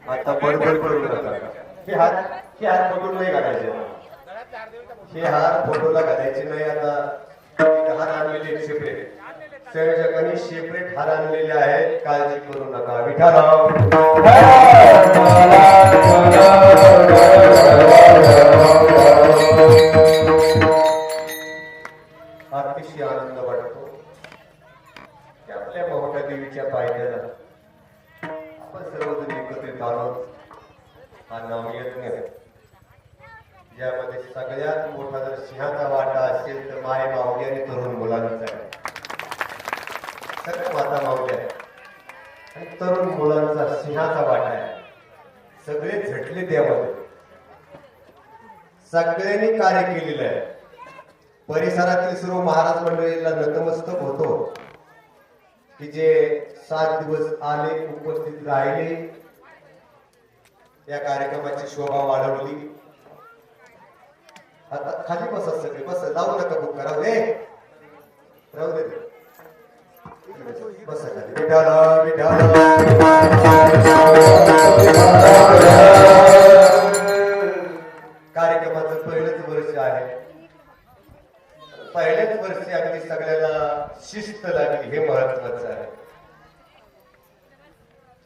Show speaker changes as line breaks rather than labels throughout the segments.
आता बडबड करू नका. हे हार फोटो नाही घालायचे. हे हार फोटोला घालायचे नाही. आता हार आणलेले सेपरेट संयोजकांनी सेपरेट हार आणलेले आहेत. काळजी करू नका. विठाराव अतिशय आनंद वाटतो की आपल्या मोठ्या देवीच्या पायथ्याला आपण सर्वजण एकत्रित आलो. हा नामयज्ञ ज्यामध्ये सगळ्यात मोठा जर सिंहाचा वाटा असेल तर माय माऊली आणि तरुण मुलांचा आहे. सगळ्या माता माऊल्या आणि तरुण मुलांचा सिंहाचा वाटा आहे. सगळे झटले त्यामध्ये. सगळ्यांनी कार्य केलेलं आहे. परिसरातील सर्व महाराज मंडळीला नतमस्तक होतो की जे 7 दिवस आले, उपस्थित राहिले, या कार्यक्रमाची शोभा वाढवली. आता खाली बसा सगळे. बस जाऊ नका. बुक करा दे. राहू दे. बसा खाली. विठाला विठाला कार्यक्रमाचं पहिलंच वर्ष आहे. पहिल्याच वर्षी अगदी सगळ्याला शिस्त लागली. हे महत्वाचं आहे.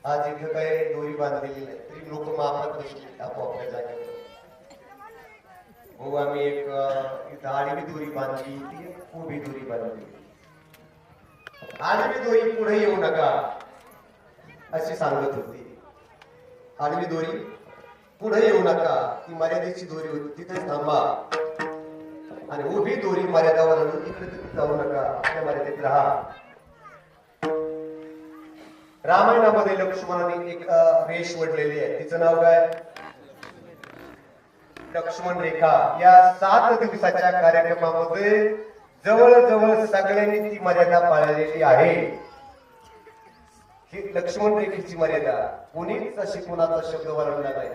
आज इथं काही दोरी बांधलेली नाही तरी लोक माफत बसले आपोआपल्या जागेवर. हो आम्ही एक इथं आडवी दोरी बांधली, ती उभी दोरी बांधली. आडवी दोरी पुढे येऊ नका अशी सांगत होती. आडवी दोरी पुढे येऊ नका, ती मर्यादेची दोरी होती, तिथेच थांबा. आणि उभी दोरी मर्यादावर आणून इकडे जाऊ नका, आपल्या मर्यादेत राहा. रामायणामध्ये लक्ष्मणाने एक रेष वडलेली आहे. तिचं नाव काय? लक्ष्मण रेखा. या 7 दिवसाच्या कार्यक्रमामध्ये जवळजवळ सगळ्यांनी ती मर्यादा पाळलेली आहे. ही लक्ष्मण रेखेची मर्यादा. कोणीच अशी कोणाचा शब्द वळवला नाही.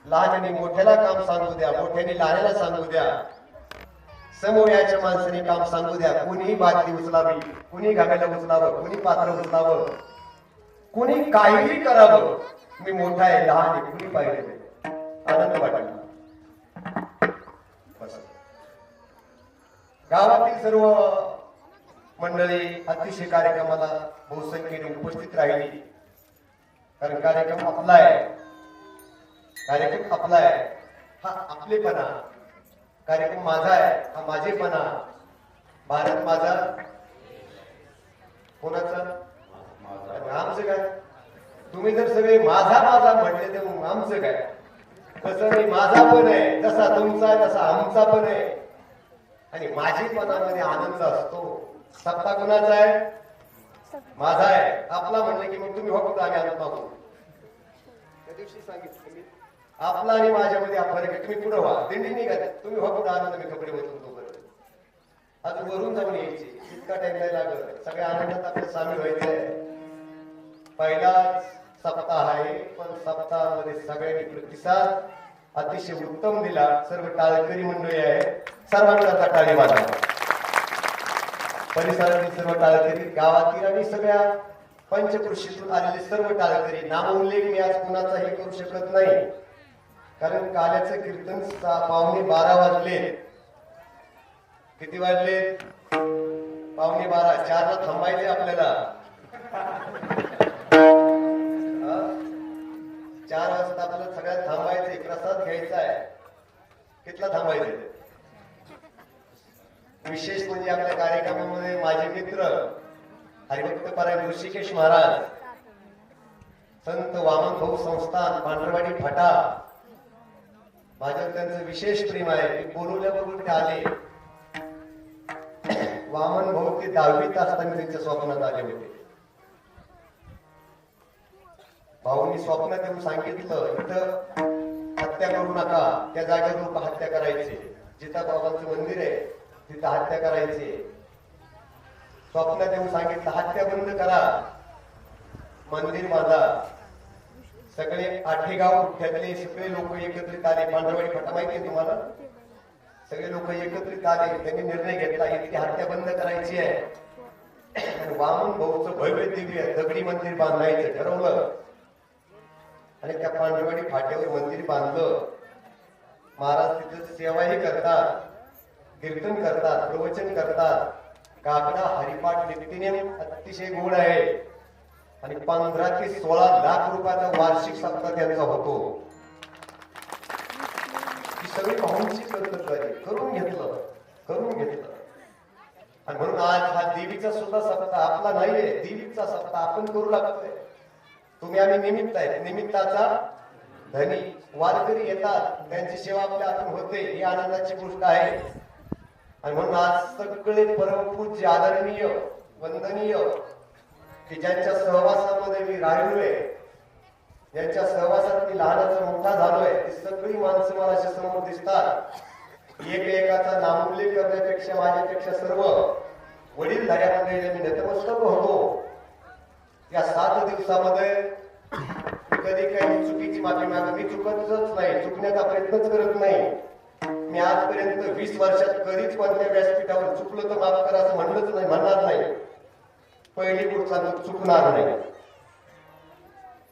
लहानाने मोठ्याला काम सांगू द्या, मोठ्याने लहानाला सांगू द्या, समोरच्या माणसाने काम सांगू द्या. कुणीही बादली उचलावी, कुणी घागायला उचलावं, कुणी पात्र उचलावं, कुणी काहीही करावं. मी मोठा आहे, लहान आहे, कुणी पाहिजे नाही. आनंद वाटला. गावातील सर्व मंडळी अतिशय कार्यक्रमाला बहुसंख्येने उपस्थित राहिली. कारण कार्यक्रम आपला आहे. कार्यक्रम आपला आहे. हा आपलेपणा. कार्यक्रम माझा आहे, हा माझेपणा. भारत माझा, कोणाचा? आमचं काय? तुम्ही जर सगळे माझा माझा म्हटले तर मग आमचं काय? तसं नाही. माझा पण आहे, जसा तुमचा आहे तसा आमचा पण आहे. आणि माझेपणामध्ये आनंद असतो. सत्ता कोणाचा आहे? माझा आहे. आपला म्हणलं की मग तुम्ही हो कुठं, आम्ही आनंद मागू. त्या दिवशी सांगितलं मी, आपला आणि माझ्यामध्ये हा फरक आहे. तुम्ही पुढे व्हा, दिंडी निघा, तुम्ही हो कुठं आनंद, मी कपडे बदलून तो बरं. अजून वरून जाऊन यायची, इतका टाइम नाही लागत. सगळ्या आनंदात आपल्याला सामील व्हायचे आहे. पहिलाच सप्ताह आहे, पण सप्ताहामध्ये सगळ्यांनी प्रतिसाद अतिशय उत्तम दिला. सर्व टाळकरी मंडळी आहे, सर्वांना टाळी वाजवा. परिसरातील सर्व टाळकरी, गावातील आणि सगळ्या पंचकृषीतून आलेले सर्व टाळकरी. नामोल्लेख मी आज कुणाचाही करू शकत नाही, कारण काल्याचं कीर्तन 12:15 वाजले. किती वाजले? 12:15. 4ला थांबायचे आपल्याला. 4 वाजता आपल्याला सगळ्यात थांबायचे, प्रसाद घ्यायचा आहे. कितला थांबायचे? विशेष म्हणजे आपल्या कार्यक्रमामध्ये माझे मित्र हरिभक्त परायण ऋषिकेश महाराज, संत वामन भाऊ संस्थान पांढरवाडी फाटा, माझ्यावर त्यांचं विशेष प्रेम आहे. मी बोलवल्याबरोबर ते आले. वामन भाऊ ते 10वीत असताना त्यांच्या स्वप्नात आले होते. भाऊनी स्वप्नात येऊन सांगितलं, इथं हत्या करू नका. त्या जागेवर लोक हत्या करायचे. जिथं बाबांचं मंदिर आहे तिथं हत्या करायचे. स्वप्नात येऊन सांगितलं, हत्या बंद करा, मंदिर बांधा. सगळे आठेगाव गुठ्यातले सगळे लोक एकत्रित आले. पांढरवाडी फाटा माहिती आहे तुम्हाला? सगळे लोक एकत्रित आले. त्यांनी निर्णय घेतला, इतकी हत्या बंद करायची आहे. आणि वामन भाऊचं भव्य दिव्य दगडी मंदिर बांधायचं ठरवलं आणि त्या पांढरवाडी फाट्यावर मंदिर बांधलं. महाराज तिथं सेवाही करतात, कीर्तन करतात, प्रवचन करतात. काकडा हरिपाठ नित्यनेम अतिशय गोड आहे आणि 15 ते 16 लाख रुपयाचा वार्षिक सप्ताह त्यांचा होतो. ही सगळी भाऊंची पद्धत झाली. करून घेतलं आणि म्हणून आज हा देवीचा सुद्धा सप्ताह आपला नाहीये, देवीचा सप्ताह आपण करू लागतोय. तुम्ही आम्ही निमित्त आहे, निमित्ताचा धनी. वारकरी येतात, त्यांची सेवा आपल्या हातून होते, ही आनंदाची गोष्ट आहे. आणि म्हणून आज सगळे परमपूज्य आदरणीय वंदनीय की ज्यांच्या सहवासामध्ये मी राहिलोय, ज्यांच्या सहवासात मी लहानाचा मोठा झालोय, ती सगळी माणसं मला अशा समोर दिसतात. एकाचा नामोल्लेख करण्यापेक्षा माझ्यापेक्षा सर्व वडीलधाऱ्यामध्ये मी नतमस्तक होतो. या 7 दिवसामध्ये कधी काही चुकीची माफी मागत मी चुकतच नाही, चुकण्याचा प्रयत्नच करत नाही. मी आजपर्यंत 20 वर्षात कधीच कोणत्या व्यासपीठावर चुकलं तर माफ करा असं म्हणलंच नाही, म्हणणार नाही. पहिली गोष्ट सांगतो, चुकणार नाही.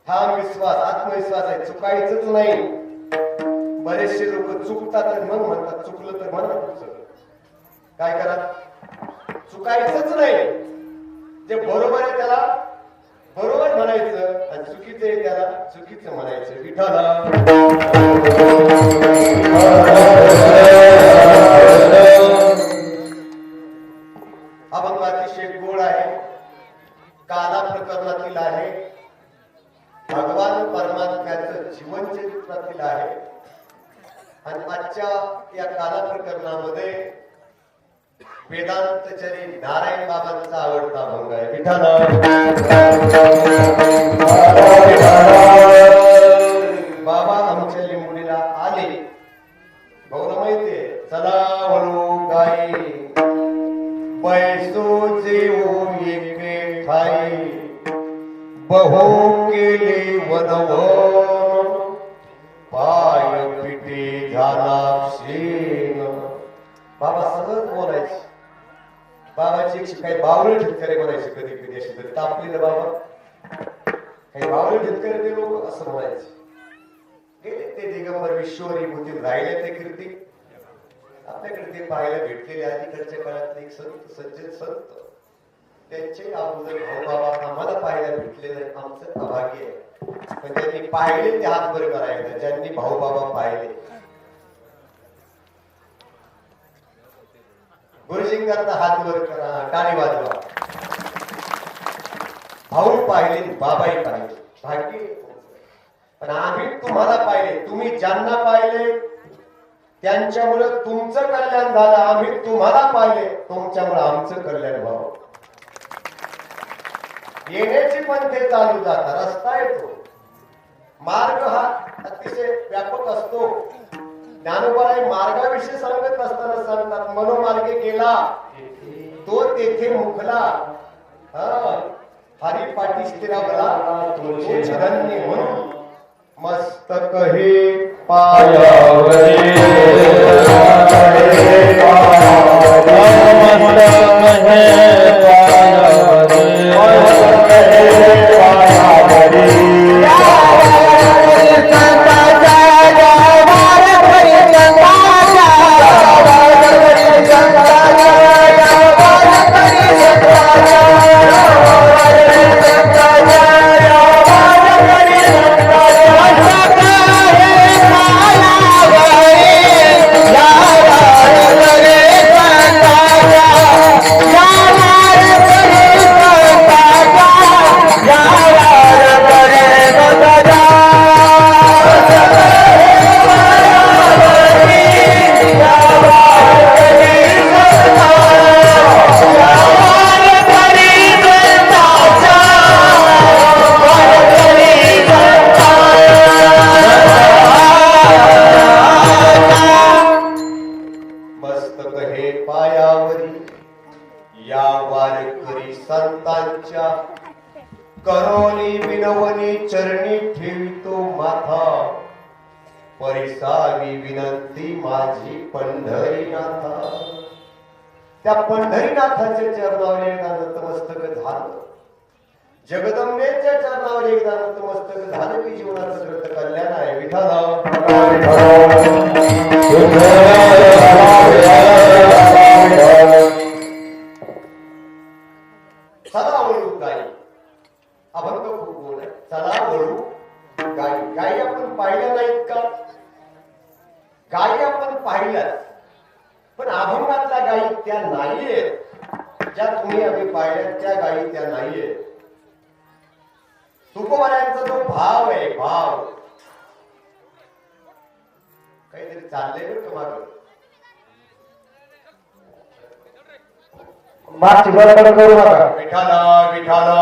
ठाम विश्वास, आत्मविश्वास आहे, चुकायचंच नाही. बरेचसे लोक चुकतात आणि मग म्हणतात चुकलं तर म्हणतात. काय करा, चुकायचंच नाही. जे बरोबर आहे त्याला बरोबर म्हणायचं आणि चुकीचं आहे त्याला चुकीचं म्हणायचं. विठ्ठला अभंग अतिशय गोड आहे, काला प्रकरणातील आहे, भगवान परमात्म्याचं जीवन चरित्रातील आहे. आणि आजच्या या काला प्रकरणामध्ये वेदांतचरी नारायण बाबांचा आवडता अभंग आहे. विठ्ठला बाबा आमच्या लिंबुडीला आले, भाऊला माहितीये, चला वळू गाई पैसो जेऊ एके ठाई, बहु केले वनवन पाय पिटे झाला शेण. बाबा सहज बोलायचे. बाबाची काही बावळे ठिकाणी म्हणायचे, कधी कधी अशी तरी तापली ना बाबा, काही बावळे ठिकाणी ते लोक असं म्हणायचे. गेले ते दिगंबर विश्वरी होतील, राहिले ते कीर्ती. आपल्याकडे ते पाहायला भेटलेले अलीकडच्या काळातले एक संत, सज्जन संत, त्यांचे अगोदर भाऊ बाबा आम्हाला पाहायला भेटलेले आमचं अभाग्य आहे. पण ज्यांनी पाहिले ते हात वर करायला, ज्यांनी भाऊ बाबा पाहिले. गुरुजींकरता हात वर करा, टाळी वाजवा. भाऊ पाहिले, बाबाही पाहिले, भाग्य. पण आम्ही तुम्हाला पाहिले, तुम्ही ज्यांना पाहिले त्यांच्यामुळे तुमचं कल्याण झालं. आम्ही तुम्हाला पाहिले, तुमच्यामुळे आमचं कल्याण व्हावं. येण्याची पण ते चालू जातात, रस्ता येतो. मार्ग हा अतिशय व्यापक असतो. ज्ञानोबाई मार्गाविषयी सांगत असताना सांगतात, मनोमार्गे गेला तो तेथे मुखला, हरिपाठी स्थिरावला तुझे धन्य म्हणून. मस्तक हे पायावरी करोनी विनवनी चरणी ठेवितो माथा, परिसावी विनंती माझी पंढरीनाथा. त्या पंढरीनाथांच्या चरणावर एकदा नतमस्तक झालं. जगदंबेच्या चरणावर एकदा नतमस्तक झालं की जीवनाचं कृत कल्याण आहे. विठ्ठल चला वळू गाई. अभंग खूप गोड आहे. चला वळू गाई. गाई आपण पाहिल्या नाहीत का? गाई आपण पाहिल्यात, पण अभंगातल्या गायी त्या नाहीयेत. ज्या तुम्ही आम्ही पाहिल्यात त्या गायी त्या नाहीयेत. तुकोबारायांचा जो भाव आहे, भाव काहीतरी चाललंय बरं तुम्हाला.
मागची बरोबर करू नका.
विठाला विठाला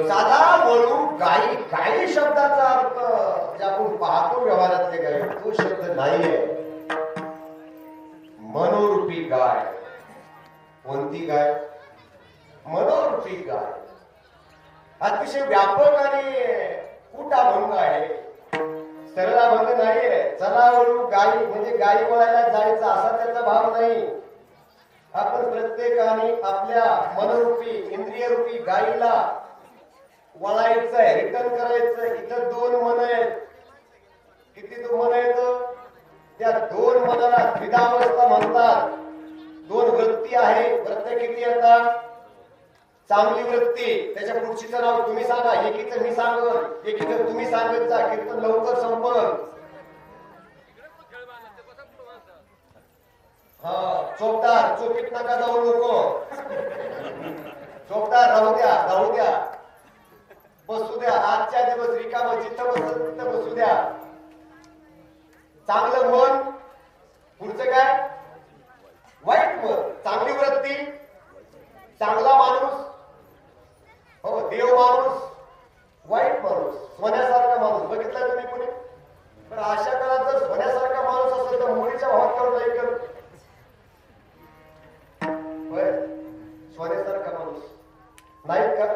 साधा वळू गाई. गाई शब्दाचा अर्थ जे आपण पाहतो व्यवहारातले गाई, तो शब्द नाहीये. मनोरूपी गाय. कोणती गाय? मनोरूपी गाय. अतिशय व्यापक आणि कुठा अभंग आहे, सरळ अभंग नाहीये. चला वळू गाई म्हणजे गाई वळायला जायचं असा त्याचा भाव नाही. आपण प्रत्येकाने आपल्या मनोरूपी इंद्रियरूपी गाईला वळायचंय, रिटर्न करायचंय. इथं दोन मन आहेत. किती तो मन आहेत? त्या दोन मनाला द्विधावस्था म्हणतात. दोन वृत्ती आहे. वृत्ती किती येतात? चांगली वृत्ती, त्याच्या पुढचीचं नाव तुम्ही सांगा. एकीचं मी सांगन, एकीचं तुम्ही सांगत जा. कीर्तन लवकर संपल. हा, चोपदार चोपीत नका जाऊ लोक. चोपदार राहू द्या, राहू द्या, बसू द्या. आजच्या दिवस रिकाम जिथं बसत तिथं बसू द्या. चांगलं मन, पुढचं काय? वाईट मन. चांगली वृत्ती, चांगला माणूस, हो देव माणूस, वाईट माणूस, सोन्यासारखा माणूस. बघितला तुम्ही कोणी? पण अशा काळात जर सोन्यासारखा माणूस असेल तर मुलीच्या भावात करून नाही करत. सोन्यासारखा माणूस नाहीत का?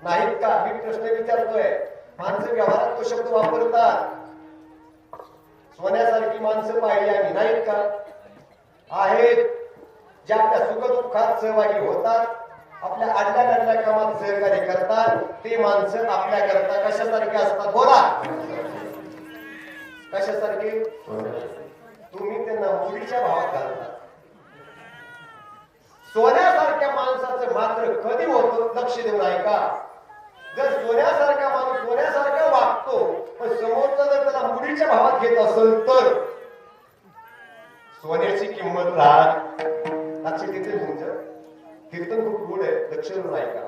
नाहीत का? मी प्रश्न विचारतोय. माणसं व्यवहारात तो शब्द वापरतात. सोन्यासारखी माणसं पाहिली आम्ही, नाहीत का? आहेत. ज्या आपल्या सुखदुःखात सहभागी होतात, आपल्या आडल्या नडल्या कामात सहकार्य करतात, ते माणसं आपल्या करता कशासारखे असतात? बोला, कशासारखे? तुम्ही त्यांना मुलीच्या भावात घालता. सोन्यासारख्या माणसाचं मात्र कधी होतं? लक्ष देऊन ऐका. जर सोन्यासारखा माणूस सोन्यासारखा वागतो, पण समोरचा जर त्याला मुलीच्या भावात घेत असेल तर सोन्याची किंमत राहत. लक्ष देते तुमचं? कीर्तन खूप गोड आहे, लक्ष देऊन ऐका.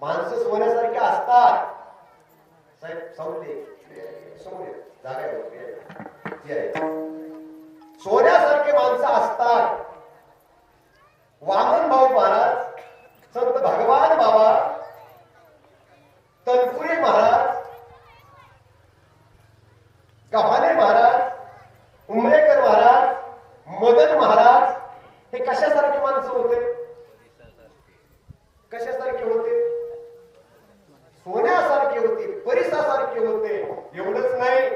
माणसं सोन्यासारखे असतात. साहेब सावले समोर जागा. सोन्यासारखे माणसं असतात. वामन भाऊ महाराज, संत भगवान बाबा, तनपुरे महाराज, गव्हाणे महाराज, उमरेकर महाराज, मदन महाराज, हे कशासारखे माणसं होते? कशासारखे होते? सोन्यासारखे होते, परिसासारखे होते. एवढंच नाही,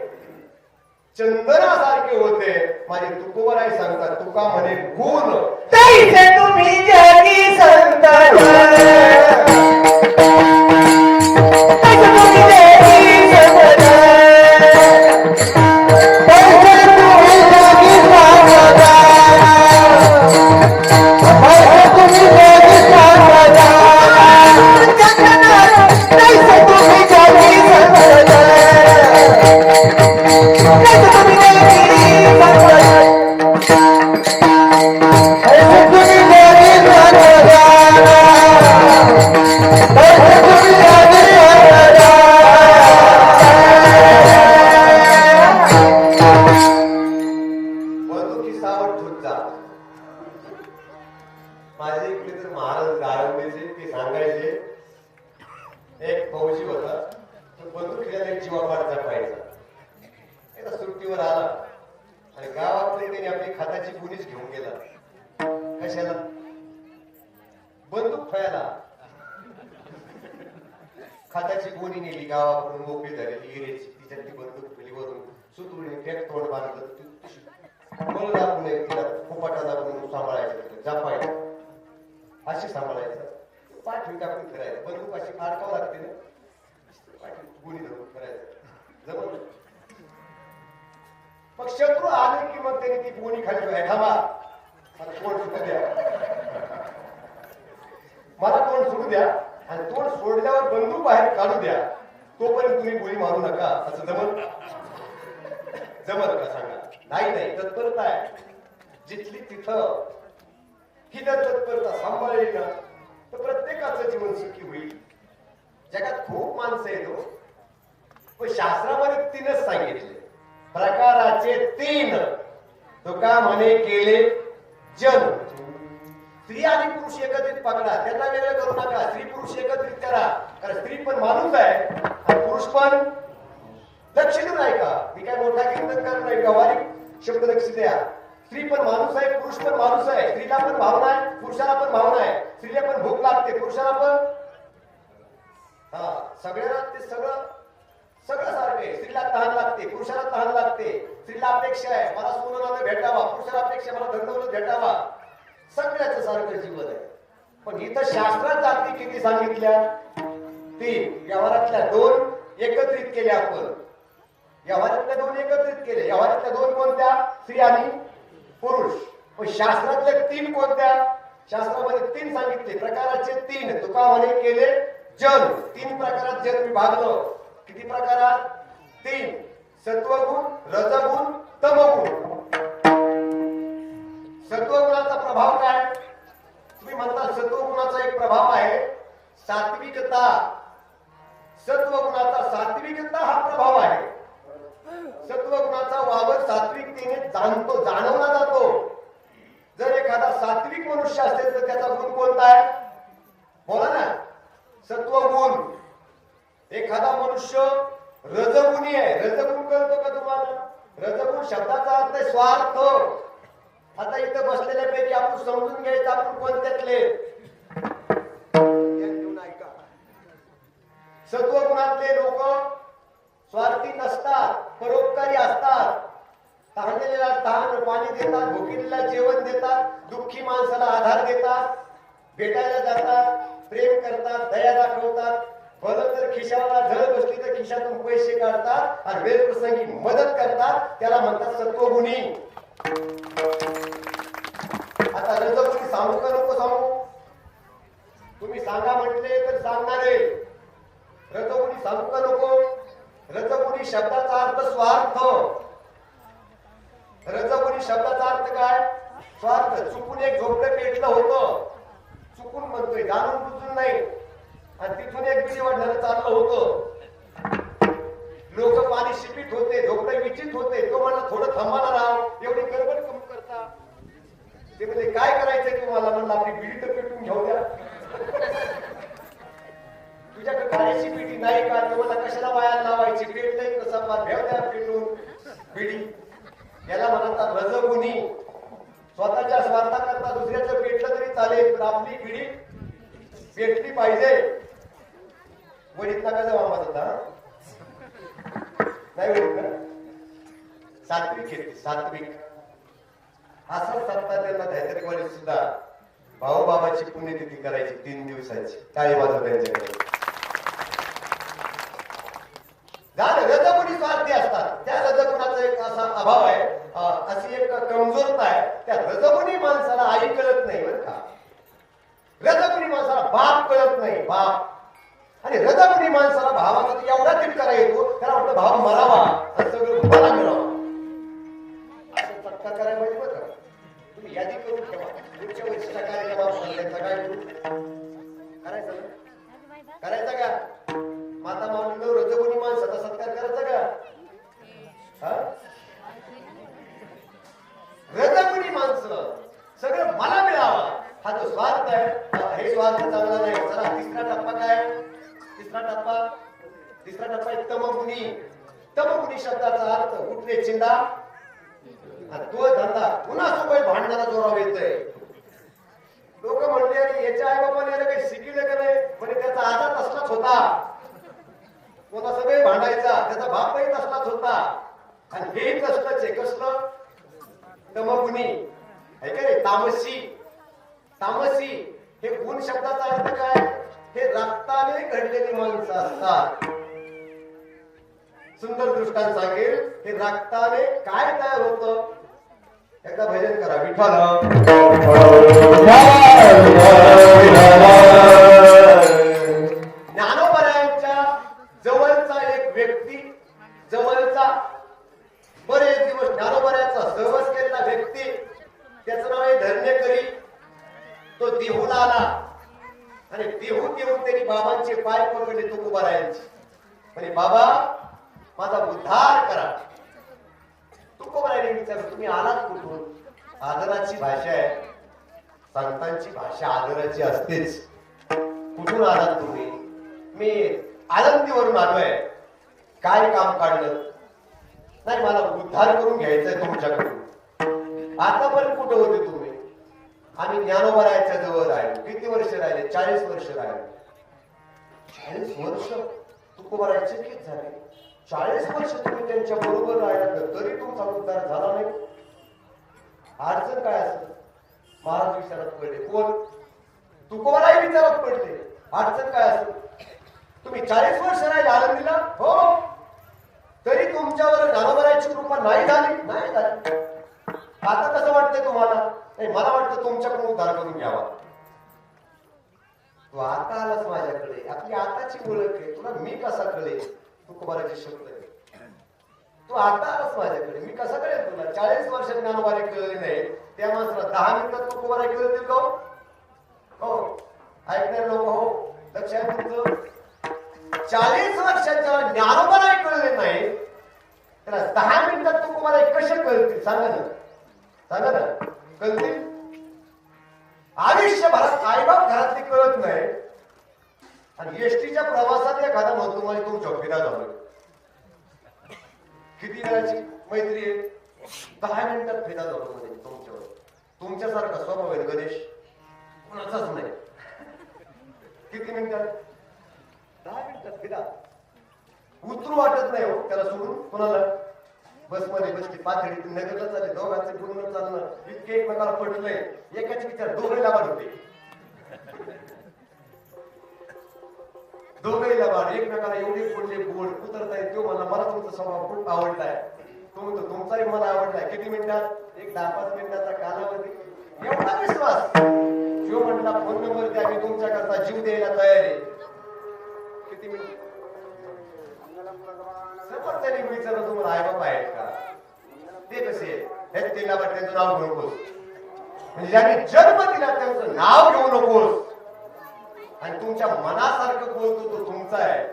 चंदनासारखे होते. माझे तुकोबाराय सांगतात, तुका म्हणे गुण
तैसे तुम्ही जगी संत,
खात्याची गोणी नेली गावाकडून मोकळी झालेली हिरेची. खिचडी बंदूक पिलीवरून सुतुळे फेक तोंड बांधलं बोल दाखवून तिला फुपाटा दाखवून सांभाळायचं जपायचं अशी सांभाळायचं पाठी टाकून फिरायचं बंदूक अशी अडकावं लागते ना पाठी गुणी धरून फिरायचं जमलं मग शत्रू आले की मग त्याने ती गोणी खाली ठेवाय थांबा मला तोंड सुटू द्या मला तोंड सुटू द्या आणि तोंड सोडल्यावर बंदूक बाहेर काढू द्या तोपर्यंत तुम्ही गोळी मारू नका असं जमल का सांगा नाही तत्परता आहे जिथली तिथं ही जर तत्परता सांभाळली ना तर प्रत्येकाचं जीवन सुखी होईल जगात खूप माणसं येतो पण शास्त्रामध्ये 3च सांगितले प्रकाराचे 3 तुका म्हणे केले जन स्त्री आणि पुरुष एकत्रित पकडा त्यांना वेगळं करू नका स्त्री पुरुष एकत्रित करा कारण स्त्री पण माणूस आहे आणि पुरुष पण लक्ष देऊ नाही का मी काय मोठा कीर्तनकार नाही गवारी शब्द लक्ष द्या स्त्री पण माणूस आहे पुरुष पण माणूस आहे स्त्रीला पण भावना आहे पुरुषाला पण भावना आहे स्त्रीला पण भूक लागते पुरुषाला पण सगळ्यांना ते सगळं सारखं आहे स्त्रीला तहान लागते पुरुषाला तहान लागते स्त्रीला अपेक्षा आहे मला सोनं भेटावा पुरुषाला अपेक्षा मला धनदौलत भेटावा सगळ्याच सारखं जीवन आहे पण इथं शास्त्रात जाती किती सांगितल्या 3 व्यवहारातल्या 2 एकत्रित केल्या आपण व्यवहारातल्या 2 एकत्रित केले व्यवहारातल्या 2 कोणत्या स्त्री आणि पुरुष पण शास्त्रातल्या 3 कोणत्या शास्त्रामध्ये 3 सांगितले प्रकाराचे 3 तुका म्हणे केले जन 3 प्रकारात जन विभागलं किती प्रकारात 3 सत्वगुण रजगुण तमगुण सत्वगुणाचा प्रभाव काय तुम्ही म्हणता सत्वगुणाचा एक प्रभाव आहे सात्विकता सत्वगुणाचा सात्विकता हा प्रभाव आहे सत्वगुणाचा वावर सात्विकतेने जाणवला जातो जर एखादा सात्विक मनुष्य असेल तर त्याचा गुण कोणता आहे बोला ना सत्वगुण एखादा मनुष्य रजगुणी आहे रजगुण कळतो का तुम्हाला रजगुण शब्दाचा अर्थ आहे स्वार्थ आता इथं बसलेल्यापैकी आपण समजून घ्यायचं आपण कोणत्यातले सत्वगुणातले लोक स्वार्थी नसतात परोपकारी असतात तहानलेला तहान पाणी देतात भुकेलेला जेवण देतात दुःखी माणसाला आधार देतात भेटायला जातात प्रेम करतात दया दाखवतात भलं तर खिशाला झळ बसली तर खिशातून पैसे काढतात आणि वेळ प्रसंगी मदत करतात त्याला म्हणतात सत्वगुणी आता रजगुणी सांगू का नको सांगू तुम्ही सांगा म्हटले तर सांगणारे रजगुणी सांगू का नको रजगुणी शब्दाचा अर्थ स्वार्थ रजगुणी शब्दाचा अर्थ काय स्वार्थ चुकून एक झोपडं पेटलं होतं चुकून म्हणतोय जाणून बुजून नाही आणि तिथून एक बिडी वाढण्याला चाललं होतं लोक पाणी शिपित होते झोपडे विचित होते तो म्हणला थोडं थांबाना राहा एवढी गडबड कमी करता ते म्हणजे काय करायचंय तुम्हाला म्हणलं आपली बिडी तर पेटून घेऊ द्या तुझ्याकडे गाड्याची बिडी नाही का तुम्हाला कशाला वाया लावायची पेटलंय कसा पार भेव द्या पेटून बिडी याला म्हणतात रजगुणी स्वतःच्या स्वार्थाकरता दुसऱ्याचं पेटलं तरी चालेल पण आपली बिडी पेटली पाहिजे वडीत नका जाऊ आम्हाला होता नाही वडीत ना सात्विक येते सात्विक असं सत्ता त्यांना धैर्यवाडीत सुद्धा भाऊबाबाची पुण्यतिथी करायची 3 दिवसाची काय वाजव त्यांच्याकडे झालं रजगुणी स्वार्थी असतात त्या रजगुणाचा एक असा अभाव आहे अशी एक कमजोरता आहे त्या रजगुणी माणसाला आई कळत नाही बरं का रजगुणी माणसाला बाप कळत नाही बाप आणि रजगुणी माणसाला भावाचा एवढा तिटकारा येतो त्याला वाटतं भाव मरावा आणि सगळं मला मिळावं असं चटका करायला पाहिजे बरं का तुम्ही यादी करून ठेवा पुढच्या वर्षीचा कार्यक्रम त्यांचा काय करायचं करायचा का माता माऊलीनं रजगुणी माणसाचा सत्कार करायचा का रजगुणी माणसं सगळं मला मिळावं हा जो स्वार्थ आहे हे स्वार्थ चांगला नाही चला तिसरा टप्पा काय तिसरा टप्पा आहे तमगुणी शब्दाचा अर्थ उठले चिंदा आणि तो धंदा पुन्हा सोबत भांडणाला जोराव येतोय लोक म्हणले याच्या आई बाबाने काही शिकले का नाही म्हणजे त्याचा आजार तसलाच होता पुन्हा सगळे भांडायचा, त्याचा बापही तसलाच होता आणि हे तसलंच आहे. कसलं? तमगुणी आहे का रे? तामसी. तामसी हे गुण शब्दाचा अर्थ काय? हे रक्ताने घडलेली माणसं असतात. सुंदर दृष्टांत सांगेल. हे रक्ताने काय तयार होतं? एकदा भजन करा. विठ्ठल ज्ञानोबरायांच्या जवळचा एक व्यक्ती, जवळचा बरेच दिवस ज्ञानोबरायांचा सहवास केलेला व्यक्ती, त्याचं नाव आहे धर्मेकरी. तो देहूला आला आणि देहूत येऊन त्यांनी बाबांचे पाय पकडले तुकोबारायांचे. आणि बाबा माझा उद्धार करा. तुकोबारायांनी विचारलं तुम्ही आलात कुठून? आदराची भाषा आहे. संतांची भाषा आदराची असतेच. कुठून आलात तुम्ही? मी आळंदीवरून आलोय. काय काम काढलं? नाही, मला उद्धार करून घ्यायचंय तुमच्याकडून. आतापर्यंत कुठे होते तुम्ही? आम्ही ज्ञानोबरायांच्या जवळ राहिलो. किती वर्ष राहिले? 40 वर्ष राहिले. 40 वर्ष तुकोबारायांचे किती झाले? 40 वर्ष तुम्ही त्यांच्या बरोबर राहिला तरी तुमचा उद्धार झाला नाही. अडचण काय असेल? महाराज विचारात पडले. कोण? तुकोबाराही विचारात पडले. अडचण काय असेल? तुम्ही 40 वर्ष राहिले आनंदीला? हो. तरी तुमच्यावर ज्ञानोबरायांची कृपा नाही झाली? नाही झाली. आता कसं वाटतंय तुम्हाला? नाही, मला वाटतं तुमच्याकडून उद्धार करून घ्यावा. तू आता आलास माझ्याकडे. आपली आताची ओळख आहे. तुला मी कसा कळेल? तुकोबाराचे शब्द आहे. तू आता आलास माझ्याकडे, मी कसा कळेल तुला? 40 वर्षात ज्ञानोबारे कळले नाही, त्या माणसाला 10 मिनिटात तुकोबारा कळतील का? हो, ऐकणार लोक. हो, लक्षात तुमचं. 40 वर्षाच्या ज्ञानोबाला कळले नाही, त्याला 10 मिनिटात तुकोबारा कसे कळतील? सांगा ना, सांगा ना. कळतील? आयुष्यभरात आईबाप घरातली कळत नाही आणि एसटीच्या प्रवासात एखादा म्हणतो मला तुमच्या फिरा झालोय. किती वेळाची मैत्री आहे? 10 मिनिटात फिरा झालो म्हणजे तुमच्यावर. तुमच्यासारखा स्वभाव आहे गणेश कुणाचाच नाही. किती मिनिटात? 10 मिनिटात फिरा. उतरू वाटत नाही हो त्याला सोडून. कोणाला? बसमध्ये बसली पाथडी नगरला चालले. दोघांचे पूर्ण चालणं इतके एकमेकाला पटलंय. एकाचे विचार दोघे लाभाड होते. दोघे लाभाड एकमेकाला एवढे पडले गोड उतरताय. तो म्हणला मला तुमचा स्वभाव खूप आवडलाय. तो म्हणतो तुमचाही मला आवडलाय. किती मिनिटात? एक 10-5 मिनिटाचा कालावधी. एवढा विश्वास. जो म्हणला फोन नंबर द्या, मी तुमच्याकरता जीव द्यायला तयार आहे. किती मिनिट? त्याने विचारलं तुम्हाला आई बाबा आहेत का? ते कसे? हे तिला त्यांचं नाव घेऊ नकोस. म्हणजे ज्याने जन्म दिला त्यांचं नाव घेऊ नकोस. आणि तुमच्या मनासारखं बोलतो तो तुमचा आहे.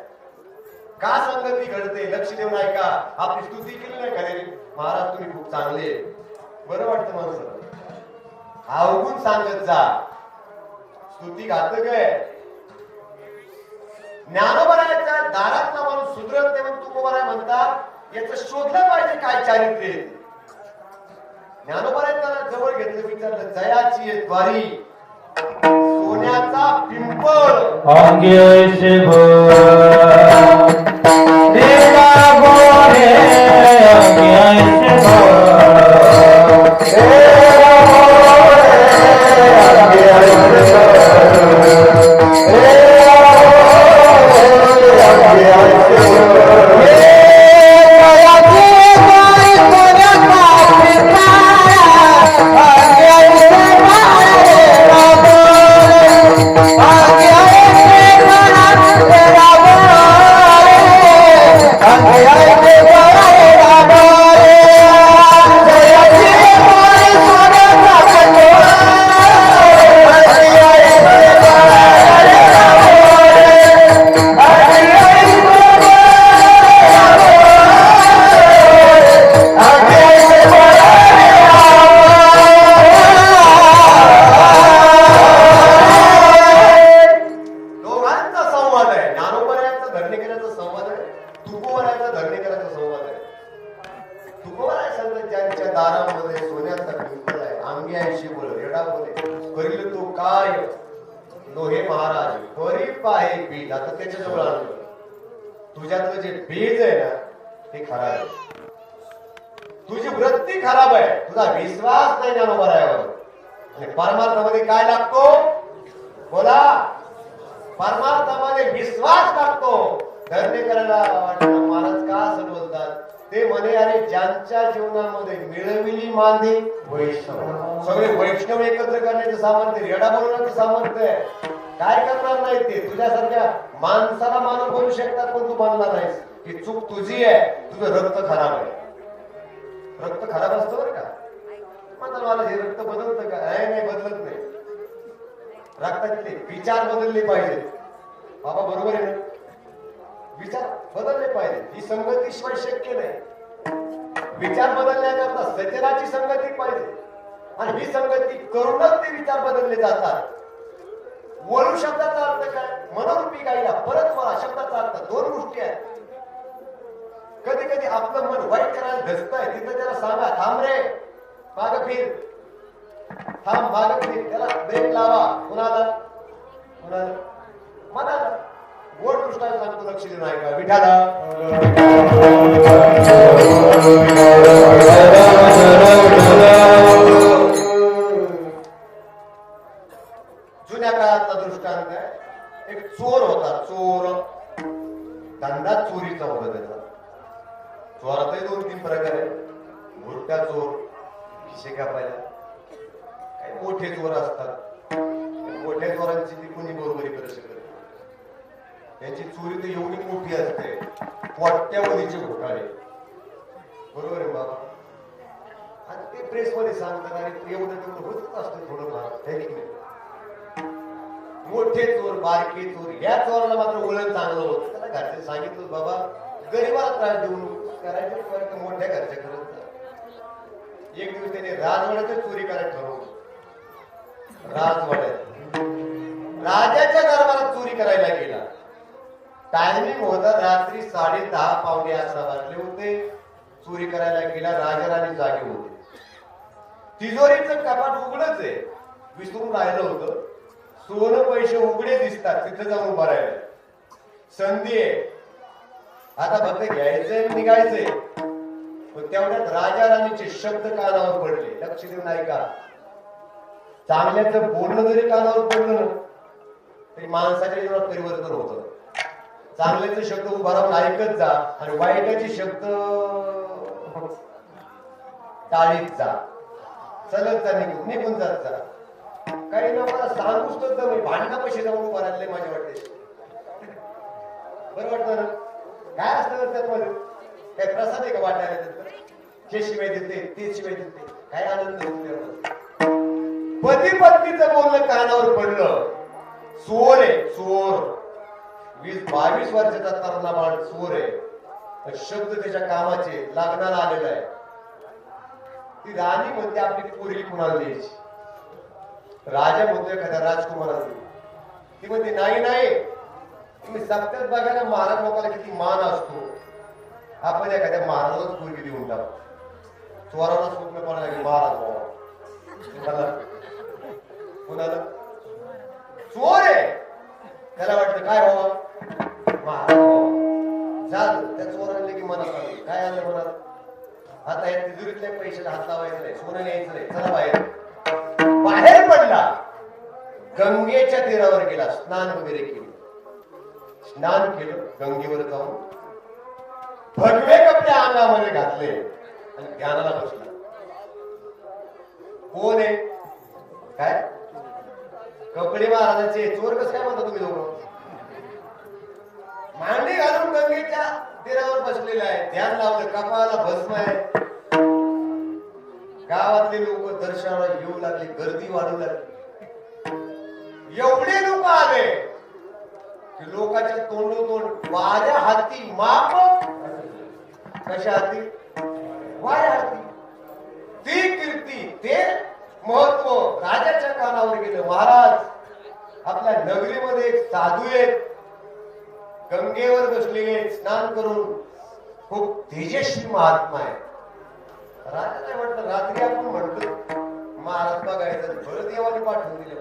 का संगती घडते? लक्ष देऊन ऐका. आपली स्तुती केली नाही का रे? महाराज तुम्ही खूप चांगले. बरं वाटतं माणसं. अवगुण सांगत जा. स्तुती घातक आहे. ज्ञानोबरायांच्या दारातला माणूस सुधरत नाही म्हणून तुकोबाराय म्हणतात याचं शोधलं पाहिजे काय चारित्र्य. ज्ञानोबरायांना जवळ घेतलं, विचारलं जयाची आहे द्वारी, सोन्याचा पिंपळ
आगे ऐसे देवा गोरे आगे ऐसे
तुझ्यातलं जे बीज आहे ना ते खराब आहे. तुझी वृत्ती खराब आहे, तुझा विश्वास नाही ज्ञानोबरायावर. आणि परमार्थामध्ये काय लागतो? बोला. परमार्थामध्ये विश्वास लागतो. धरणे करायला वाटतं महाराज का असं बोलतात? ते म्हणे अरे ज्यांच्या जीवनामध्ये मिळविली मांदी वैष्णव, सगळे वैष्णव एकत्र करण्याचं सामर्थ्य, रेडा बनवण्याचं सामर्थ्य आहे. काय करणार नाही ते? तुझ्यासारख्या माणसाला मानव बनवू शकतात, पण तू बनला नाहीस. ही चूक तुझी आहे. तुझं रक्त खराब आहे. रक्त खराब असतं बरं का. मला हे रक्त बदलतं का? नाही बदलत नाही. रक्तातले विचार बदलले पाहिजे. बाबा बरोबर आहे ना? विचार बदलले पाहिजे. ही संगतीशिवाय शक्य नाही. विचार बदलण्याकरता सज्जनाची संगती पाहिजे. आणि ही संगती करूनच ते विचार बदलले जातात. वळू शब्दाचा अर्थ काय? मनोरूपी गायला परत वळा शब्दाचा अर्थ. दोन गोष्टी आहेत. कधी कधी आपलं मन वाईट करायला धसतंय, तिथं त्याला सांगा थांब रे, माग फिर, थांब माग फिर, त्याला ब्रेक लावा. कुणाला मनाला गोड दृष्टाने सांगतो, लक्ष देऊ नाही का? विठाला जुन्या काळातला दृष्टांत आहे. एक चोर होता. चोर धंदा चोरीचा होता त्याचा. चोरातही 2-3 प्रकार आहे. भुरट्या चोर, खिशे कापायला. काही मोठे चोर असतात. मोठ्या चोरांची ती कोणी बरोबरी करू शकत. त्यांची चोरी तर एवढी मोठी असते, कोट्यावधीचे घोटाळे. बरोबर आहे बाबा. आणि ते प्रेसमध्ये सांगतात आणि एवढं तेवढं होतच असतं थोडंफार. मोठे चोर, बारके चोर. या चोराला मात्र वळण चांगलं होतं. त्याला घरचे सांगितलं बाबा गरीबाला त्रास देऊन करायचं, मोठ्या घरच्या करत. एक दिवस त्याने राजवाड्यात चोरी करायला ठरवलं. राजवाड्यात राजाच्या दरबारात चोरी करायला गेला. टायमिंग होता रात्री 10:30 पावणे 11 वाजले होते. चोरी करायला गेला. राजाराणी जागे होते. तिजोरीचं कपाट उघडच आहे, विसरून राहिलं होतं. सोनं पैसे उघडे दिसतात. तिथं जाऊन उभा राहिलं. संधी आहे आता, फक्त घ्यायचंय निघायचंय. पण तेवढ्यात राजा राणीचे शब्द कानावर पडले. लक्ष देऊन ऐका. चांगल्याचं बोलणं जरी कानावर पडलं ना तरी माणसाच्या जीवनात परिवर्तन होतं. चांगल्याचे शब्द उभा राहून ऐकत जा आणि वाईटाचे शब्द टाळीत जा. चलत जा, निघून जात जा. काही ना मला सांगूच तर मी भांडणा पैसे जाऊन उभा राहिले माझ्या वाटते. बरं वाटतं ना? काय असतं त्यामध्ये? काय प्रसाद आहे का वाटायला? हे शिवाय देते, ते शिवाय देते. काय आनंद होतो. पती पत्नीचं बोलणं कानावर पडलं. चोर आहे चोर. 20-22 वर्षाचा तरुणा बाळ चोर आहे. शब्द त्याच्या कामाचे लग्नाला आलेला आहे. ती राणी म्हणते आपली पोरगी कुणाला द्यायची. राजा म्हणतोय एखाद्या राजकुमाराला. ती म्हणते नाही, तुम्ही सत्यात बघायला महाराज लोकांना किती मान असतो. आपण एखाद्या महाराजालाच पोरगी देऊन टाकतो. चोराला स्वप्न पडायला की महाराज कुणाला चोर आहे. त्याला वाटतं काय बाबा महाराज बाबा. त्या चोराने की मनात आलं. काय आलं मनात? आता या तिजोरीतल्या पैशाला हात लावायचं नाही, सोनं न्यायचं नाही, चला बाहेर पडला. गंगेच्या तीरावर गेला. स्नान वगैरे केलं. स्नान केलं गंगेवर जाऊन. भगवे कपडे अंगामध्ये घातले आणि ध्यानाला बसला. कोण आहे? काय कपडे महाराजांचे. चोर कसं काय म्हणता तुम्ही दोघं? मांडी घालून गंगेच्या तीरावर बसलेला आहे. ध्यान लावलं. कपाळाला भस्म आहे. गावातले लोक दर्शनाला येऊ लागले. गर्दी वाढू लागली. एवढे लोक आले की लोकांच्या तोंडोतोंड वाऱ्या हाती माप. कशा हाती? वाऱ्या हाती. ती कीर्ती, ते महत्व राजाच्या कानावर गेलं. महाराज आपल्या नगरीमध्ये एक साधू आहेत. गंगेवर बसलेले स्नान करून खूप तेजस्वी महात्मा आहे. राजाला म्हटलं रात्री आपण म्हणतो महाराज बघायचं. भर देवाने पाठवून दिले.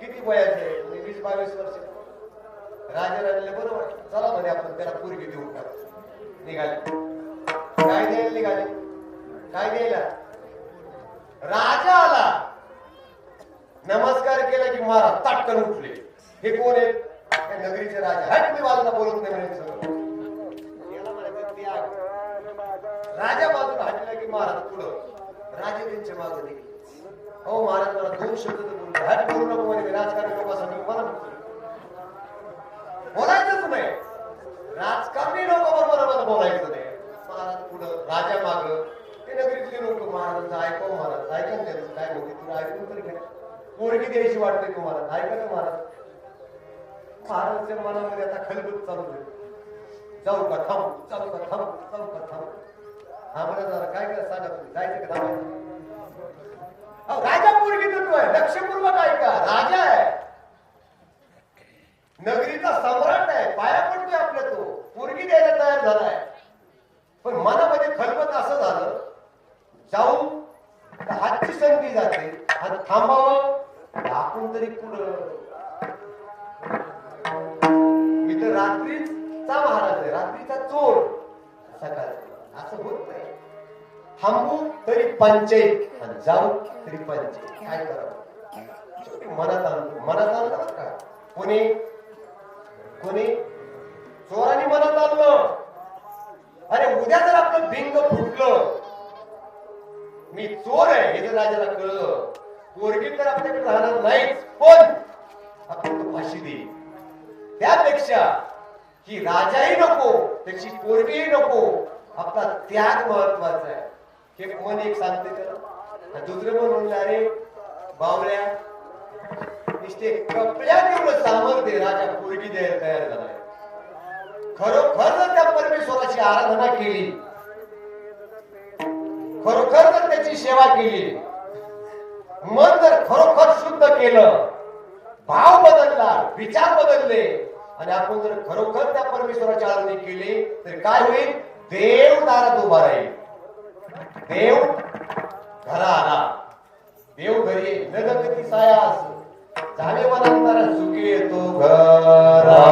किती वयाचे? 20-22 वर्ष. राजा राणीला बरं वाटलं, चला मध्ये आपण त्याला पोरगी देऊन टाकू. निघाले. काय द्यायला निघाले? काय द्यायला? राजा आला, नमस्कार केला की महाराज ताटकन उठले. हे कोण आहेत? त्या नगरीचे राजा. हट, मी बाजूला बोलत नाही म्हणे सगळं. याला म्हणायचं त्याग. राजा बाजूला हटला की महाराज पुढं. राजे त्यांच्या मागे निघाले. हो महाराज, मला दोन शब्द तर बोलले. हट, बोलू नको म्हणे, राजकारणी लोकांसाठी मला बोलायचंच नाही. राजकारणी लोक बरोबर मला बोलायचं नाही. महाराज पुढं, राजा माग. ते नगरीतले लोक महाराजांचं ऐकव. महाराज ऐका ना, त्यांचं काय म्हणते तुला ऐकून तरी घ्या. पोरगी द्यायची वाटते तुम्हाला, ऐका ना महाराज. महाराजांच्या मनामध्ये आता खलबत चालू आहे. जाऊ का थांब, जाऊ का थांब, जाऊ का थांब. हा म्हणा जरा काय काय सांगा तुम्ही, जायचं का थांबायचं? राजा पोरगी देतोय, लक्षपूर्वक ऐका. राजा आहे, नगरीचा सम्राट आहे, पाया पडतोय आपल्या तो, पोरगी द्यायला तयार झालाय. पण मनामध्ये खलबत असं झालं, जाऊन हातची संधी जाते आणि थांबावं आपण तरी पुढं. मी तर रात्रीचा महाराज आहे, रात्रीचा चोर. सकाळ असं होत नाही. थांबू तरी पंचायत आणि जाऊ तरी पंचायत. काय करावं? मनात आणलं बरं का. कोणी चोराने मनात आणलं. अरे उद्या जर आपलं भिंग फुटलं, मी चोर आहे हे जर राजाला कळलं, पोरगी तर आपल्याकडे राहणार नाहीच, पण आपण तो फाशी देईल. त्यापेक्षा की राजाही नको, त्याची पोरगीही नको, आपला त्याग महत्वाचा आहे. हे मन एक सांगते त्याला. दुसरं मन म्हणलं, अरे बावळ्या, नुसते कपड्या तेवढं सामर्थ्य राजा पोरगी द्यायला तयार झालाय. खरोखर जर त्या परमेश्वराची आराधना केली, खरोखर जर त्याची सेवा केली, मन जर खरोखर शुद्ध केलं, भाव बदलला, विचार बदलले आणि आपण जर खरोखर त्या परमेश्वराची आराधना केली, तर काय होईल? देव दारात उभा राहील. देव घरा आला, देव घरी नगती सायास झाले मनांतर सुखी येतो घरा.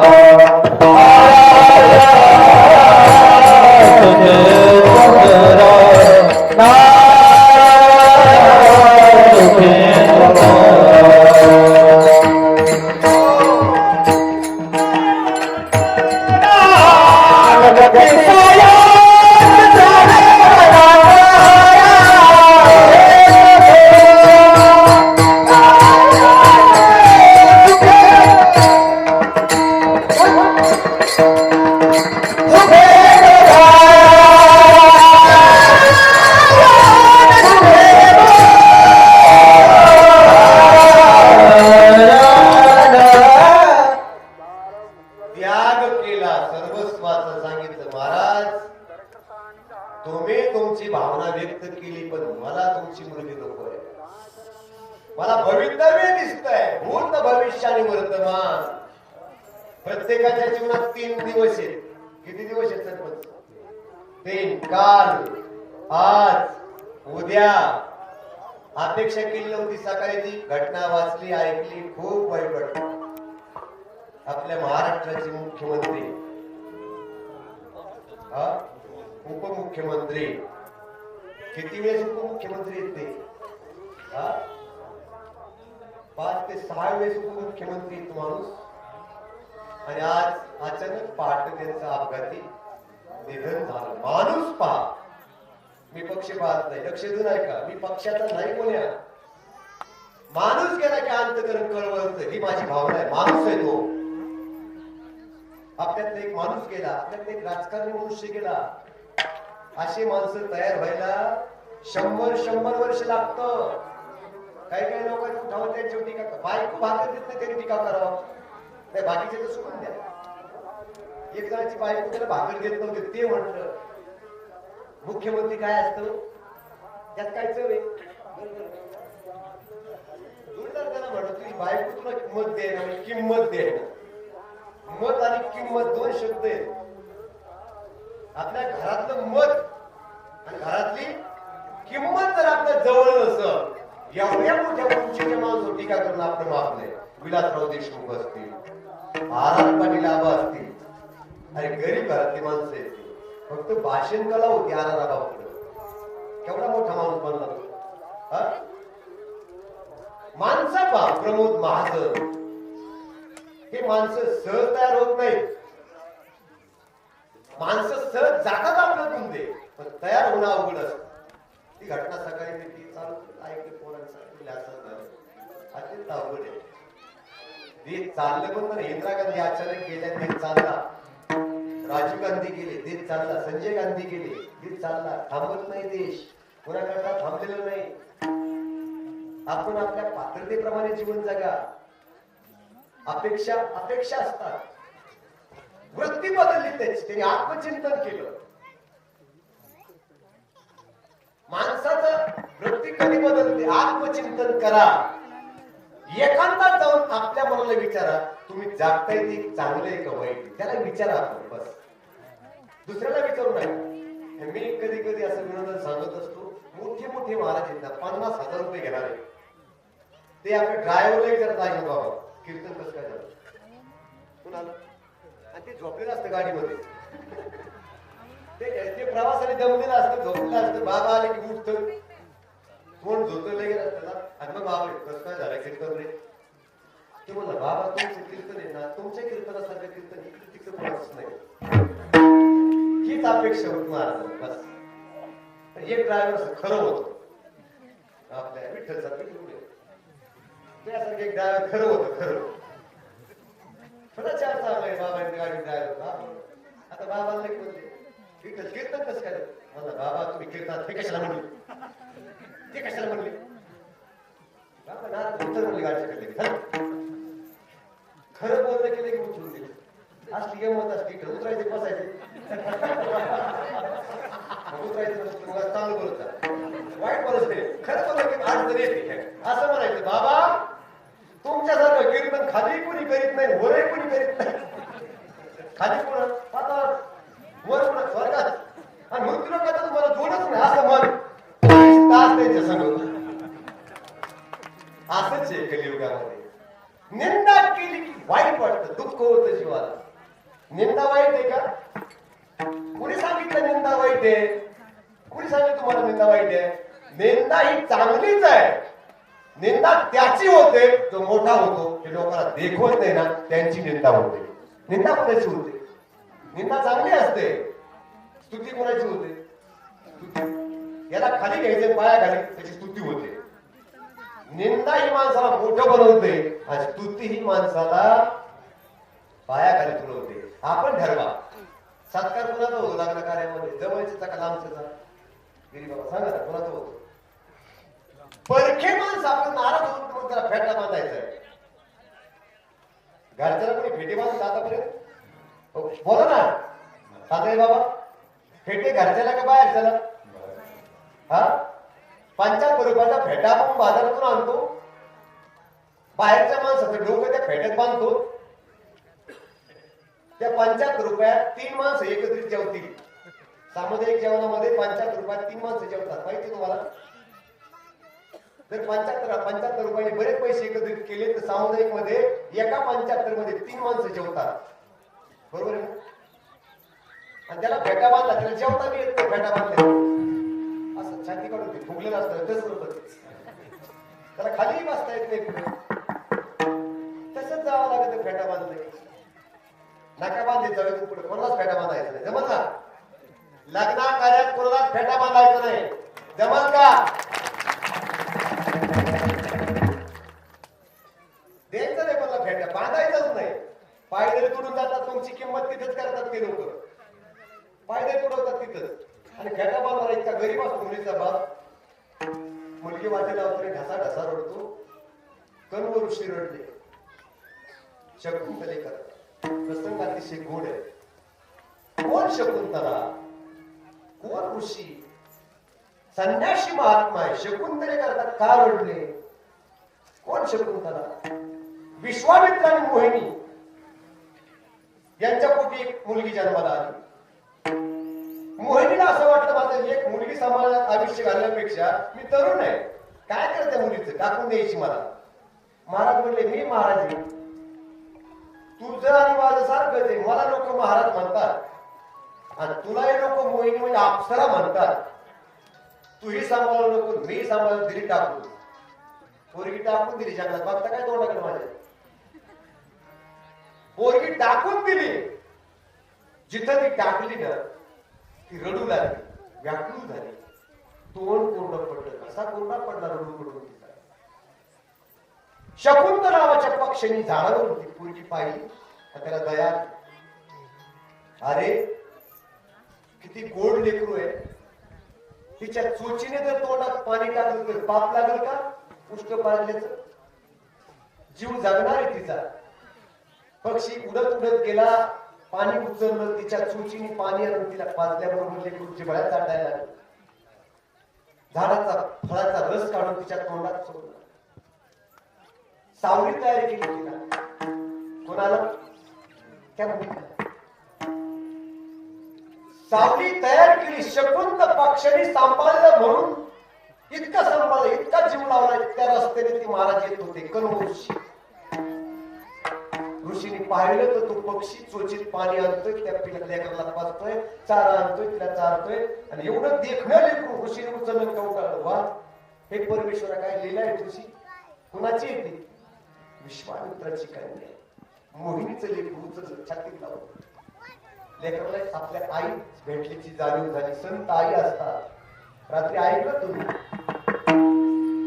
मला भवितव्य दिसतंय, भूत, भविष्य आणि वर्तमान. प्रत्येकाच्या जीवनात 3 दिवस आहेत. किती दिवस आहेत सरपंच? 3. काल, आज, उद्या. अपेक्षा केली नव्हती सकाळी, ती घटना वाचली, ऐकली, खूप वाईट वाटलं. आपल्या महाराष्ट्राचे मुख्यमंत्री, उपमुख्यमंत्री, किती वेळेस उपमुख्यमंत्री आहेत ते? 5 ते 6 वेळेस उपमुख्यमंत्री माणूस, आणि आज अचानक पहाटे त्यांचं अपघाती निधन झालं. माणूस पहा, मी पक्ष पाहत नाही, लक्ष देऊन ऐका, मी पक्षाचा नाही कोण्या. माणूस गेला की अंतकरण कळवळतं, ही माझी भावना आहे. माणूस आहे तो. आपल्यातला एक माणूस गेला, आपल्यातला एक राजकारणी मनुष्य गेला. अशी माणसं तयार व्हायला 100 वर्ष लागतं. काही काही लोकांनी उठावं, त्यांच्यावर टीका करा. बायको भाकर देत नाही त्यांनी टीका करावं, नाही बाकीचे तर सोडून द्या. एक जणांची बायको त्याला भाकर देत नव्हते, ते म्हटलं मुख्यमंत्री काय असतं त्यात काय चव आहे? जोडदार त्याला म्हणतो, तुझी बायको तुला मत दे ना, किंमत दे. मत आणि किंमत 2 शब्द आहेत. आपल्या घरातलं मत आणि घरातली किंमत जर आपल्या जवळ नसेल, एवढ्या मोठ्या उंचीच्या माणसावर टीका करून आपलं माफ नाही. विलासराव देशमुख असतील, महाराज पाटील आबा असतील, अरे गरीब घरातली माणसं आहेत ती. फक्त भाषण कला होती आराराबाबकडे. केवढा मोठा माणूस बनला तो. हा? माणसा पा प्रमोद महाजन, हे माणसं सहज तयार होत नाहीत. माणसं सहज जातात आपलं तुमचे, पण तयार होणं अवघड असत. ती घटना सकाळी मी ती चालू ऐकली, पोरांनी सांगितलं असं झालं. अत्यंत अवघड आहे. ते चाललं पण तर इंदिरा गांधी अचानक गेल्या, ते चालला. राजीव गांधी गेले, तेच चालला. संजय गांधी गेले, तेच चालला. थांबत नाही देश, कोणाकरता थांबलेलं नाही. आपण आपल्या पात्रतेप्रमाणे जीवन जगा. अपेक्षा असतात. वृत्ती बदलली त्याची, त्यांनी आत्मचिंतन केलं. माणसाचं वृत्ती कधी बदलते? आत्मचिंतन करा. एकांतात जाऊन आपल्या मनाला विचारा, तुम्ही जागताय ते चांगलं आहे का वाईट? त्याला विचारा आपण, बस. दुसऱ्याला विचारू नये. मी कधी कधी असं विनोदन सांगत असतो, मोठे मोठे महाराज येतात, 50,000 रुपये घेणारे. ते आपल्या ड्रायव्हरला विचारत आहे, बाबा कीर्तन कसं काय झालं, कोण आलं? आणि ते झोपलेलं असतं गाडीमध्ये. ते प्रवासाने जमलेलं असतं, झोपलेलं असतं. बाबा आले की उठतं, कोण झोपलं गेलं असतं. आणि मग बाबा कसं काय झालं कीर्तन रे? ते म्हणलं, बाबा तुमचं कीर्तन आहे ना, तुमच्या कीर्तनासारखं कीर्तन इकडे तिकडे कोणाच नाही. हीच अपेक्षा होत महाराज, बस. एक ड्रायव्हर खरं होतं आपल्या विठ्ठलचा पिठुडे, त्यासारखं एक ड्रायव्हर खरं होतं. खरं खरं चार चांगलं बाबांनी गाडी ड्रायव्हर. आता बाबांना बोलले, विठ्ठल कीर्तन कसं काय? म्हणलं, बाबा तुम्ही कीर्तन हे कशाला म्हणले? ते कशाला म्हणले? बाबा ना उत्तर म्हणले गाडीचे खरं बोलणं केलं की उचलून दिले. असली गमत असली तर उतरायचे बसायचे. उतरायचं नसतं, मग चांगलं बोलत वाईट बोलत नाही. खरं बोललं की अडचण येते. असं म्हणायचं, बाबा तुमच्यासारखं कीर्तन खाली कोणी करीत नाही, वरही कोणी करीत नाही. खाली कोण पाताळ, वर कोण स्वर्गात, आणि मृत्यू लोकांचं तुम्हाला जोडच नाही. असं मन तास त्यांच्या समोर. असंच आहे कलियुगामध्ये. निंदा केली की वाईट वाटतं, दुःख होतं जीवाला. निंदा वाईट आहे का? कुणी सांगितलं निंदा वाईट आहे? कुणी सांगितलं तुम्हाला निंदा वाईट आहे? निंदा ही चांगलीच आहे. निंदा त्याची होते जो मोठा होतो, हे लोकांना देखवत नाही ना, त्यांची निंदा होते. निंदा कोणाची होते? निंदा चांगली असते. स्तुती कोणाची होते? याला खाली घ्यायचं, पाया खाली त्याची स्तुती होते. निंदा ही माणसाला मोठं बनवते, आणि स्तुती ही माणसाला पायाखाली तुलवते. आपण ठरवा, सत्कार कोणाचा होतो लग्न कार्यामध्ये? जवळचा का लांबचा? गिरी बाबा सांगा ना, कोणाचा होतो? परखे माणसं आपण नाराज होत, मग त्याला फेटा बांधायचा आहे. घरच्याला कोणी फेटे बांधत आतापर्यंत? बोला ना साधे बाबा, फेटे घरच्याला का बाहेरच्याला? हा, 75 रुपयाचा फेटा आपण बाजारातून आणतो. बाहेरच्या माणसाचं डोकं त्या फेट्यात बांधतो. त्या 75 रुपयात 3 माणसं एकत्रित जेवतील. सामुदायिक जेवणामध्ये 75 रुपयात 3 माणसं जेवतात, माहिती तुम्हाला? जर 75 रुपयाने बरेच पैसे एकत्रित केले तर सामुदायिक मध्ये एका 75 मध्ये 3 माणसं जेवतात, बरोबर आहे? आणि त्याला फेटा बांधला, त्याला जेवता बी येत नाही. फेटा बांधले असं छाती काढून ते फुगलेलं असतं, तसंच होतं. त्याला खालीही बसता येत नाही. तसंच जावं लागत फेटा बांधले. नाका बांधायचा वेळेस पुढे कोणालाच फेटा बांधायचा नाही. जमल का? लग्ना कार्यात कोणालाच फेटा बांधायचा नाही. जमल का? द्यायचं नाही कोणाला फेटा, बांधायचंच नाही. पायदळी तुडून जातात, तुमची किंमत तिथंच करतात ते लोक. पायदळी तुडवतात तिथंच. आणि फेटा बांधणारा इतका गरीब असतो मुलीचा बाप. मुलगी वाटेला वगैरे ढसा ढसा रडतो. कणवर ऋषी रडले. शकुंतलेकर प्रसंग अतिशय गोड आहे. कोण शकुंतला? कोण ऋषी? संन्यासी महात्मा आहे. शकुंतले करता का रडले? कोण शकुंतला? विश्वामित्र आणि मोहिनी यांच्या पोटी एक मुलगी जन्माला आली. मोहिनीला असं वाटलं, माझं एक मुलगी समाजात आयुष्य घालण्यापेक्षा मी तरुण आहे, काय करते मुलीचं, टाकून द्यायची मला. महाराज म्हणले, मी महाराज आहे, तुझं आणि माझं सारखंच आहे. मला लोक महाराज म्हणतात आणि तुलाही लोक मोहिनी म्हणजे अप्सरा म्हणतात. तूही सांभाळू नको, मी सांभाळून दिली टाकून. पोरगी टाकून दिली जंगलात. बघता काय तोंडाकडे माझ्या? पोरगी टाकून दिली. जिथं ती टाकली ना ती रडू लागली, व्याकुळ झाली. तोंड कोरडं पडलं. कसा कोरडा पडला रडून रडून तिचा. शकुंत नावाच्या पक्षाने झाडावर होती. पोरगी पाहिली आणि त्याला दया आली. अरे किती गोड लेकरू आहे. तिच्या चोचीने जर तोंडात पाणी टाकलं तर पाप लागेल का? उष्ट पाजल्याच जीव जगणार आहे तिचा. पक्षी उडत उडत गेला, पाणी उचललं, तिच्या चोचीने पाणी आणून तिला पाजल्याबरोबर लेकरूची बळ्या चाटायला लागली. झाडाचा फळाचा रस काढून तिच्या तोंडात सोडला. सावली तयारी केली तिला. कोणाला? त्या मुलीला सावली तयार केली. शकुंत पक्षाने सांभाळलं म्हणून इतका सांभाळलं, इतका जीव लावला. त्या रस्त्याने ती महाराज येत होते. कनवृषी ऋषीने पाहिलं तर तो पक्षी चोचीत पाणी आणतोय, त्या लेकराला पाजतोय, चारा आणतोय, तिला चारतोय. आणि एवढं देखणं लेकरू ऋषीने उचललं कवटाळलं. वा, हे परमेश्वरा काय लीला आहे तुझी. कुणाची येते? विश्वामित्राची कन्या मोहिनीचं लेकरू उचललं, छातीत लावलं. लेकराला आपल्या आई भेटल्याची जाणीव झाली. संत आई असतात. रात्री ऐकलं तुम्ही,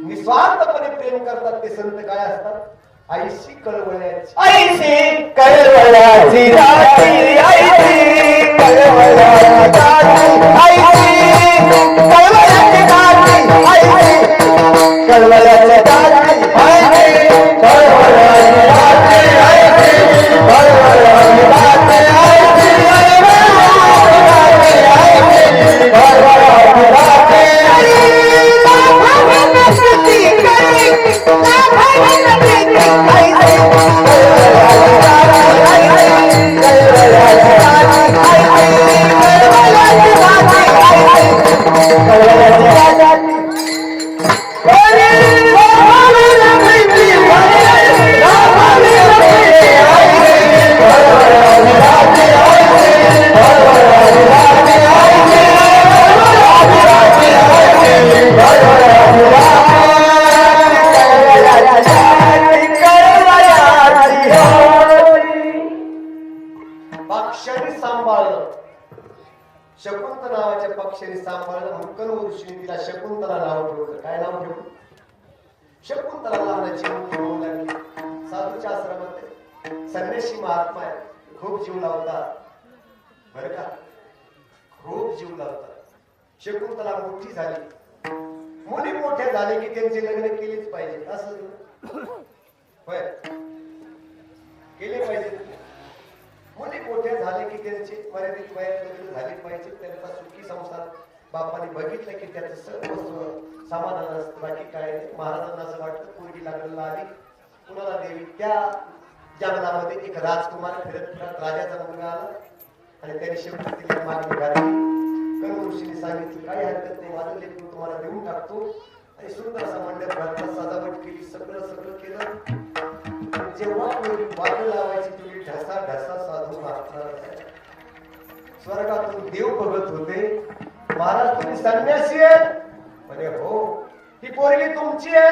निस्वार्थपणे प्रेम करतात ते संत काय असतात? आईशी कळवळ्याची,
आईशी कळवळ्याची रात्री, आईशी कळवळ्याची रात्री, आईशी कळवळ्याची रात्री, आईशी कळवळ्याची रात्री, आईशी कळवळ्याची रात्री, आईशी कळवळ्याची रात्री, आईशी
शकुंत नावाच्या पक्षाने सांभाळलं म्हणून कनवृषीने तिला शकुंतला नाव ठेवलं. काय नाव ठेवलं? शकुंतला लहानाची मोठी होऊ लागली. साधूच्या आश्रमात संन्यासी महात्मा आहे, खूप जीव लावतात बरं का, खूप जीव लावतात. शकुंतला मोठी झाली. मुली मोठ्या झाले की त्यांचे लग्न केलेच पाहिजे असं होय, केले पाहिजे. मुली मोठ्या झाले की त्यांची मर्यादित वयात लग्न झाली पाहिजे. त्यांचा सुखी संसार बापाने बघितलं की त्याचं सर्व समाधान असतं, बाकी काय नाही. महाराजांना असं वाटतं पोरगी लागलेला आली कुणाला देवी. त्या जंगलामध्ये एक राजकुमार फिरत फिरत राजाचा मुलगा आला आणि त्याने शेवटी तिला मागणी घातली. कनवृषीने सांगितलं काही हरकत नाही, माझं लेकरू तुम्हाला देऊन टाकतो. आणि सुंदर असा मंडप घातला, सजावट केली, सगळं सगळं केलं. जेव्हा वाट लावायची तुम्ही ढसा ढसा साधू महाराज स्वर्गातून देव बघत होते. महाराज तुम्ही संन्यासी आहे म्हणे. हो. ही पोरगी तुमची आहे?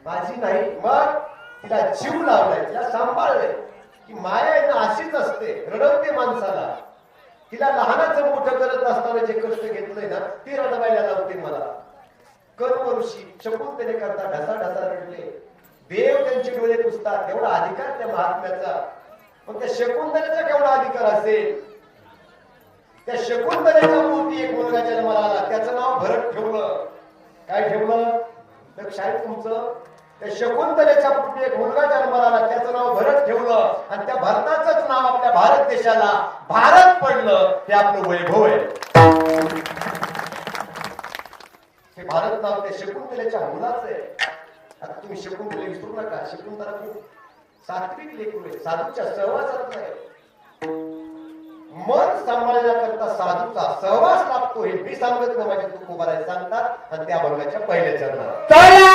माझी नाही. मग तिला जीव लावलाय, तिला सांभाळलंय. की माया आहे ना अशीच असते, रडवते माणसाला. तिला लहानाचं मोठं करत असताना जे कष्ट घेतलंय ना ती रडवायला लावते मला. कर्म ऋषी शकुंतले करता ढसा ढसा रडले. देव त्यांचे डोळे पुसतात, एवढा अधिकार त्या महात्म्याचा. पण त्या शकुंतलेचा केवढा अधिकार असेल? त्या शकुंतलेच्या पोटी एक मुलगा जन्माला आला, त्याचं नाव भरत ठेवलं. काय ठेवलं? लक्षात तुमचं? त्या शकुंतलेच्या पोटी एक मुलगा जन्माला आला, त्याचं नाव भरत ठेवलं. आणि त्या भरताचंच नाव आपल्या भारत देशाला भारत पडलं. हे आपलं वैभव आहे. हे भारत नाव त्या शकुंतलेच्या मुलाचं आहे. आता तुम्ही शकुंतले विसरू नका. शकुंतला खूप सात्विक लेकरू आहे, साधूच्या सहवासात आहे. मन सांभाळण्याकरता साधूचा सहवास लागतो. हे मी सांगत ना, माझे तुकोबाराय सांगतात. आणि त्या भंगाच्या पहिल्या चरणात
चला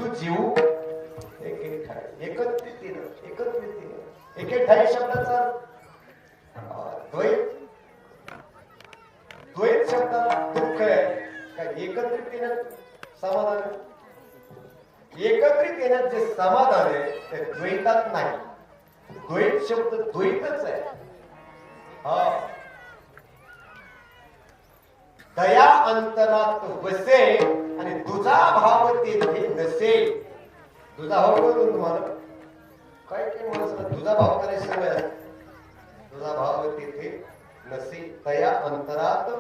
जीव एक ठाई एकत्रितीनं एके ठाई शब्दाचा द्वैत शब्दात दुःख आहे का एकत्रितीनं समाधान एकत्रित येण्यात जे समाधान आहे ते द्वैतात नाही द्वैत शब्द द्वैतच आहे हा दया अंतरात वसे आणि तुझा भाव तेथे नसे तुझा भाव कळतो तुम्हाला काय काय माणसाला तुझा भाव करायची सवय असते तुझा भाव तेथे नसे दया अंतरात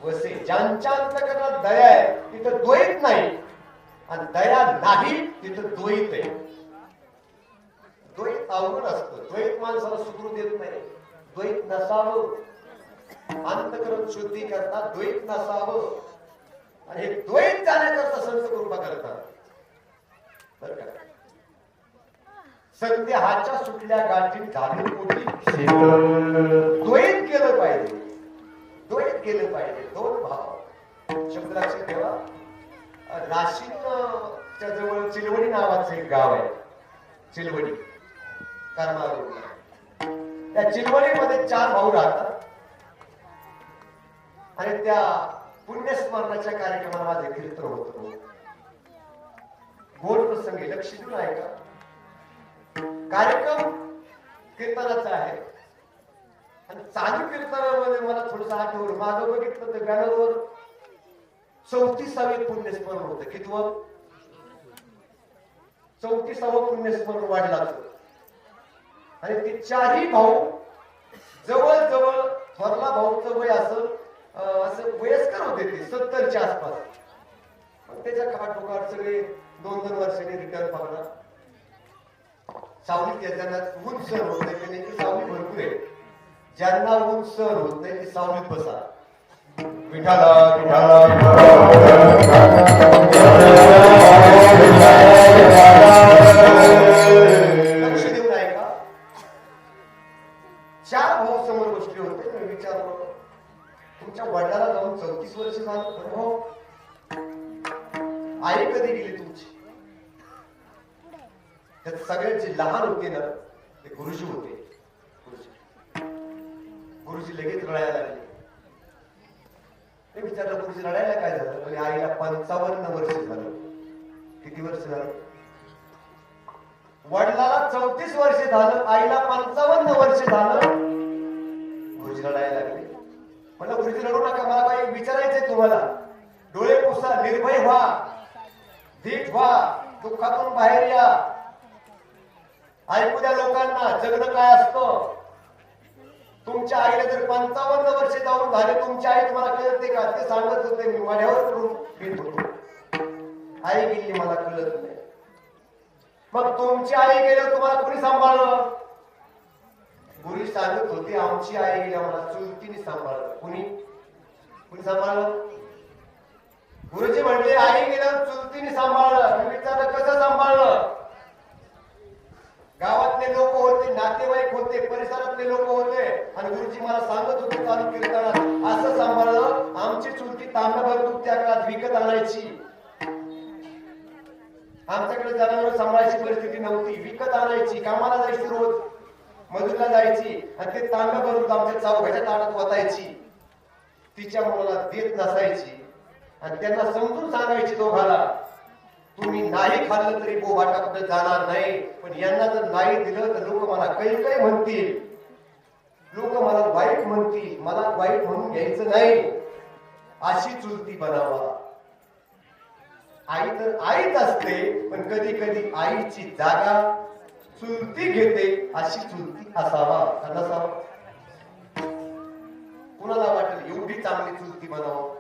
वसे ज्यांच्या अंतकरणात दया आहे तिथं द्वैत नाही आणि दया नाही तिथं द्वैत आहे द्वैत अवघड असतं द्वैत माणसाला सुखरू देत नाही द्वैत नसावं अंतकरण शुद्धी करता द्वैत नसावं आणि हे द्वैत जाण्याकरता संत कृपा करतात बर का संदेहाच्या सुटल्या गाठी झाली मोठी द्वैत केलं पाहिजे दोन भाव शब्द लक्षात ठेवा नाशिकच्या जवळ चिलवडी नावाचं एक गाव आहे चिलवडी कर्नाटक त्या चिलवडीमध्ये 4 भाऊ राहतात आणि त्या पुण्यस्मरणाच्या कार्यक्रमाला माझे कीर्तन होत गोड प्रसंगी लक्ष देऊन ऐका कार्यक्रम कीर्तनाचा आहे आणि चालू कीर्तनामध्ये मला थोडस आठवलं मागं बघितलं तर बॅनरवर 34वे पुण्यस्मरण होतं कितवं 34वं पुण्यस्मरण वाढलं आणि ते 4ही भाऊ जवळ थोरला भाऊचं वय असं वयस्कर होते ते 70च्या आसपास त्याच्या काठोकाठ सगळे 2-2 वर्षांनी रिटर्न पाहणार सावलीत ज्यांना ऊन सहन होत नाही त्यांची सावली भरपूर आहे ज्यांना ऊन सहन होत नाही ते सावलीत बसा विठाला लक्ष देऊन ऐका 4 भाऊ समोर बसले होते मी विचारलो तुमच्या वडिलाला जाऊन 34 वर्ष झालं हो आई कधी गेली तुमची त्यात सगळ्यात जे लहान होते ना ते गुरुजी होते गुरुजी लगेच रडायला लागले मी विचारलं गुरुजी रडायला काय झालं म्हणजे आईला 55 वर्ष झालं किती वर्ष झालं वडिलाला 34 वर्ष झालं आईला 55 वर्ष झालं गुरुजी रडायला लागले म्हणलं गुरुजी रडू नका मला काही विचारायचंय तुम्हाला डोळे पुसा निर्भय व्हा धीट व्हा दुःखातून बाहेर या ऐकू द्या लोकांना जगणं काय असतं तुमच्या आईला जर 55 वर्ष जाऊन झाले तुमच्या आई तुम्हाला कळते का ते सांगत होते मी वाड्यावर करून फिरत होतो आई गेली मला कळत नाही मग तुमची आई गेल्यावर तुम्हाला कोणी सांभाळलं गुरु सांगत होते आमची आई गेल्या मला चुलतीने सांभाळलं कुणी सांभाळलं गुरुजी म्हणले आई गेल्यावर चुलतीने सांभाळलं मी विचारलं कसं सांभाळलं गावातले लोक होते नातेवाईक होते परिसरातले लोक होते आणि गुरुजी मला सांगत होते चालू कीर्तनात असं सांभाळलं आमची चुलती तांब्याभर दूध त्या काळात विकत आणायची आमच्याकडे जनावर सांभाळायची परिस्थिती नव्हती विकत आणायची कामाला जायची रोज मजुरीला जायची आणि ते तांब्याभर दूध आमच्या चौघाच्या ताटात वतायची तिच्या मुलाला देत नसायची आणि त्यांना समजून सांगायची दोघाला तुम्ही नाही खाल्लं तरी बोभाटाकडे जाणार नाही पण यांना जर नाही दिलं तर लोक मला काही म्हणतील लोक मला वाईट म्हणतील मला वाईट म्हणून घ्यायचं नाही अशी चुलती बनावा आई तर आईच असते पण कधी कधी आईची जागा चुलती घेते अशी चुलती असावा का नसावा कुणाला वाटेल एवढी चांगली चुलती बनावं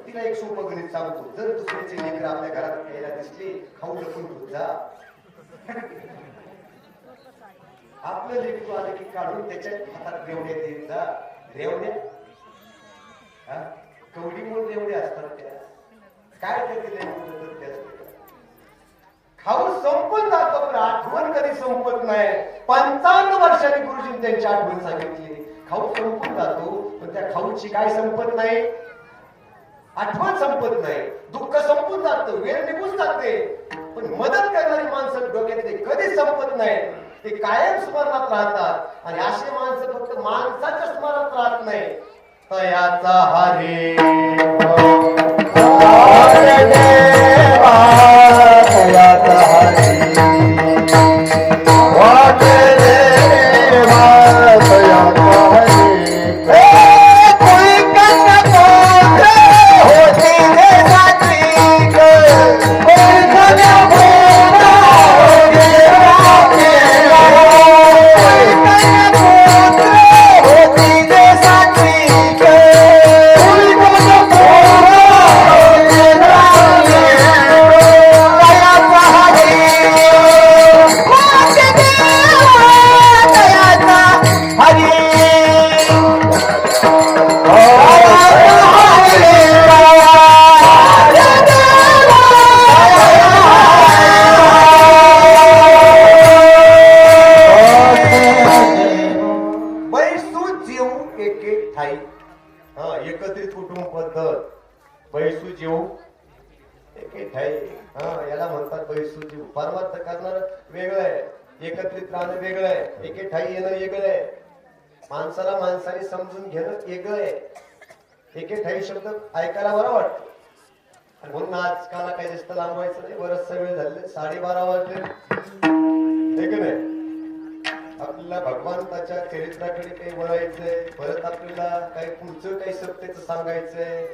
तिला एक सोपं गणित सांगतो जर दुसऱ्याचे लेकर आपल्या घरात यायला दिसले खाऊ लपून घेऊन जा आपलं लेकरू आलं की काढून त्याच्या हातात रेवड्या देत जा रेवड्या कवडी मूळ रेवड्या असतात त्या काय करते खाऊ संपून जातो पण आठवण कधी संपत नाही 55 वर्षांनी गुरुजींनी त्यांची आठवण सांगितली खाऊ संपून जातो पण त्या खाऊची काय संपत नाही आठवण संपत नाही, दुःख संपून जातं, वेळ निघून जाते, पण मदत करणारी माणसं डोक्यातले कधी संपत नाही, ते कायम स्मरणात राहतात. आणि अशी माणसं फक्त माणसाच्या स्मरणात राहत नाही, तयाचा हरी एकत्रित कुटुंब पद्धत, बैसू जीव एके ठाई. याला म्हणतात बैसू जीव. परमार्थ करणार वेगळं आहे, एकत्रित राहणं वेगळं आहे, एके ठाई येणं वेगळं आहे, माणसाला माणसाने समजून घेणं वेगळं आहे. एके ठाई शब्द ऐकायला बरा वाटतो, म्हणून आजकाल काही जास्त लांबवायचं नाही. बरचसा वेळ झाले, 12:30 वाजले, ठीक नाही. आपल्याला भगवंताच्या चरित्राकडे काही वळायचंय, परत आपल्याला काही पुढचं काही सत्तेचं सांगायचंय.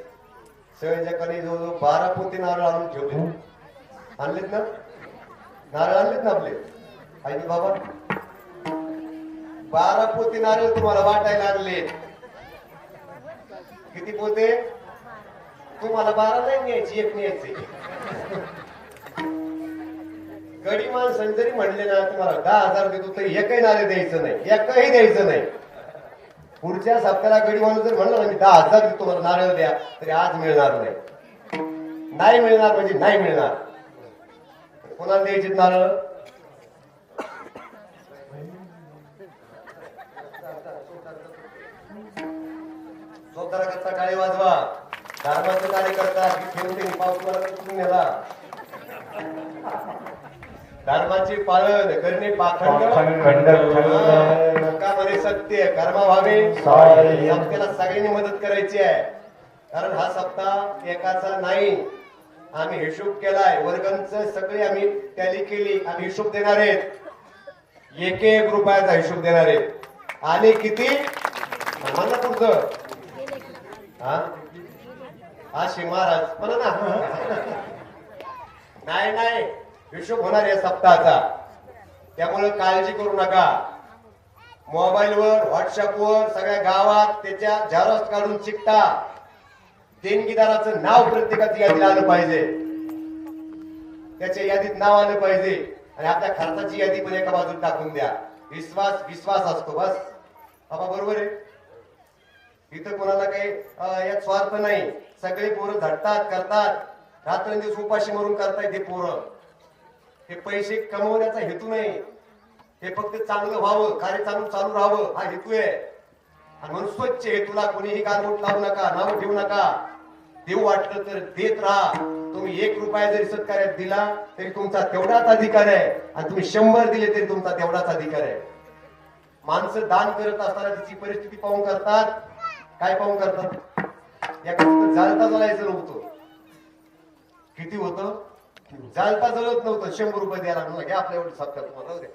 सगळ्यांच्या कडे जवळजवळ 12 पोते नारळ आणून ठेवले. आणलेत ना नारळ? आणलेत ना आपले आई बाबा? 12 पोते नारळ तुम्हाला वाटायला आणले. किती पोते? तुम्हाला 12 नाही न्यायची, एक न्यायचे. गडी माणसाने जरी म्हणले ना तुम्हाला 10,000 देतो तरी एकही नारळ द्यायचं नाही, एकही द्यायचं नाही. पुढच्या सप्त्याला गडी माणूस जर म्हणलं ना मी 10,000 देतो मला नारळ द्या, तरी आज मिळणार नाही. नाही मिळणार म्हणजे नाही मिळणार. कोणाला द्यायचे नारळ? स्वतःला करता टाळी वाजवा. धर्माचे कार्य करता ठेवून पाऊस मला कुठून नेला. धर्माची पालन करणे पाखंड नका म्हणे सत्य कर्मा व्हावे. सप्त्याला सगळ्यांनी मदत करायची आहे, कारण हा सप्ताह एकाचा नाही. आम्ही हिशोब केलाय, वर्गांच सगळे आम्ही टॅली केली, आम्ही हिशोब देणार आहेत. 1-1 रुपयाचा हिशोब देणार आहेत. आणि किती म्हणा पुढचं? हा श्री महाराज म्हणा ना. नाही नाही, हिशोब होणार आहे सप्ताहाचा, त्यामुळे काळजी करू नका. मोबाईलवर, व्हॉट्सअपवर सगळ्या गावात त्याच्या झेरॉक्स काढून चिकटा. देणगीदाराचं नाव प्रत्येकाच्या यादीत आलं पाहिजे, त्याच्या यादीत नाव आलं पाहिजे. आणि आपल्या खर्चाची यादी पण एका बाजूला टाकून द्या. विश्वास विश्वास असतो बस. बाबा बरोबर आहे. इथं कोणाला काही यात स्वार्थ नाही. सगळे पोरं झटतात, करतात, रात्रंदिवस उपाशी मरून करतायत. हे पोरं हे पैसे कमवण्याचा हेतू नाही, हे फक्त चांगलं व्हावं, कार्य चांगलं चालू राहावं हा हेतू आहे. आणि म्हणून स्वच्छ हेतूला कोणीही गालबोट लावू नका, नाव ठेवू नका. देऊ वाटलं तर देत राहा. तुम्ही 1 रुपया जरी सत्कार्यात दिला तरी तुमचा तेवढाच अधिकार आहे, आणि तुम्ही 100 दिले तरी तुमचा तेवढाच अधिकार आहे. माणसं दान करत असताना तिची परिस्थिती पाहून करतात. काय पाहून करतात? एखादं जाळता जळायचं नव्हतं, किती होतं? जाळता जळत नव्हतं, 100 रुपये द्यायला म्हणलं घ्या आपल्या एवढं सप्ताह तुम्हाला द्या.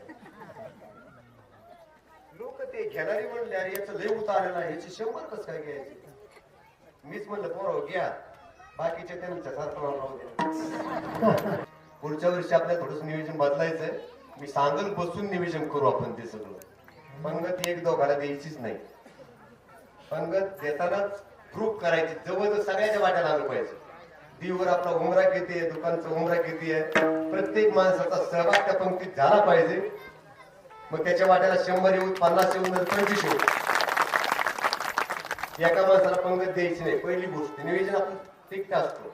लोक ते घेणारी म्हणले अरे याचं लय उतारलेलं आहे, याचे 100 कसं काय घ्यायचे? मीच म्हणलं पोरं घ्या, बाकीच्या त्यांच्या सारखं राहू द्या. पुढच्या वर्षी आपल्याला थोडंसं नियोजन बदलायचंय. मी सांगल बसून नियोजन करू आपण ते सगळं. पंगत 1-2 द्यायचीच नाही. पंगत देतानाच प्रूफ करायची, जवळ सगळ्याच्या वाट्याला आलं पाहिजे. दीवर आपला उमरा किती आहे, दुकानचा उमरा किती आहे, प्रत्येक माणसाचा सहभाग त्या पंक्तीत झाला पाहिजे. मग त्याच्या वाट्याला 100 येऊन 50 येऊन 25 येऊ. एका माणसाला पंगत द्यायची नाही. पहिली गोष्ट नियोजन आपण ठीक असतो.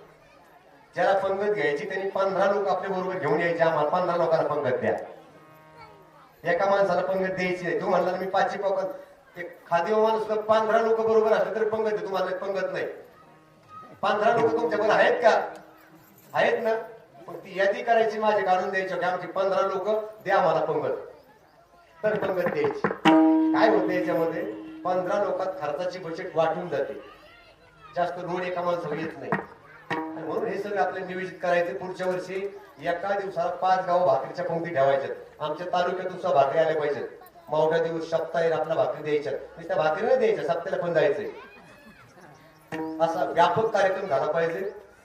ज्याला पंगत घ्यायची त्यांनी 15 लोक आपल्या बरोबर घेऊन यायचे. आम्हाला 15 लोकांना पंगत द्या. एका माणसाला पंगत द्यायची नाही. तू म्हणला मी 5 पंगत, खादेव माणूस 15 लोक बरोबर असले तरी पंगत आहे, तुम्हाला पंगत नाही. 15 लोक तुमच्याकडे आहेत का? आहेत ना? पण ती यादी करायची, माझी काढून द्यायची की आमची 15 लोक द्या मला पंगत, तर पंगत द्यायची. काय होतं याच्यामध्ये, 15 लोकात खर्चाची बजेट वाटून जाते, जास्त लोड एका माणसाला येत नाही. आणि म्हणून हे सगळं आपल्याला नियोजित करायचे. पुढच्या वर्षी एका दिवसाला 5 गाव भाकरीच्या पंक्ती ठेवायच्यात. आमच्या तालुक्यात दुसरा भाकरी आल्या पाहिजेत. मावठा दिवस सप्ताही आपला भाकरी द्यायच्यात, त्या भाकरी नाही द्यायच्या, सप्त्याला पण जायचंय. असा व्यापक कार्यक्रम झाला पाहिजे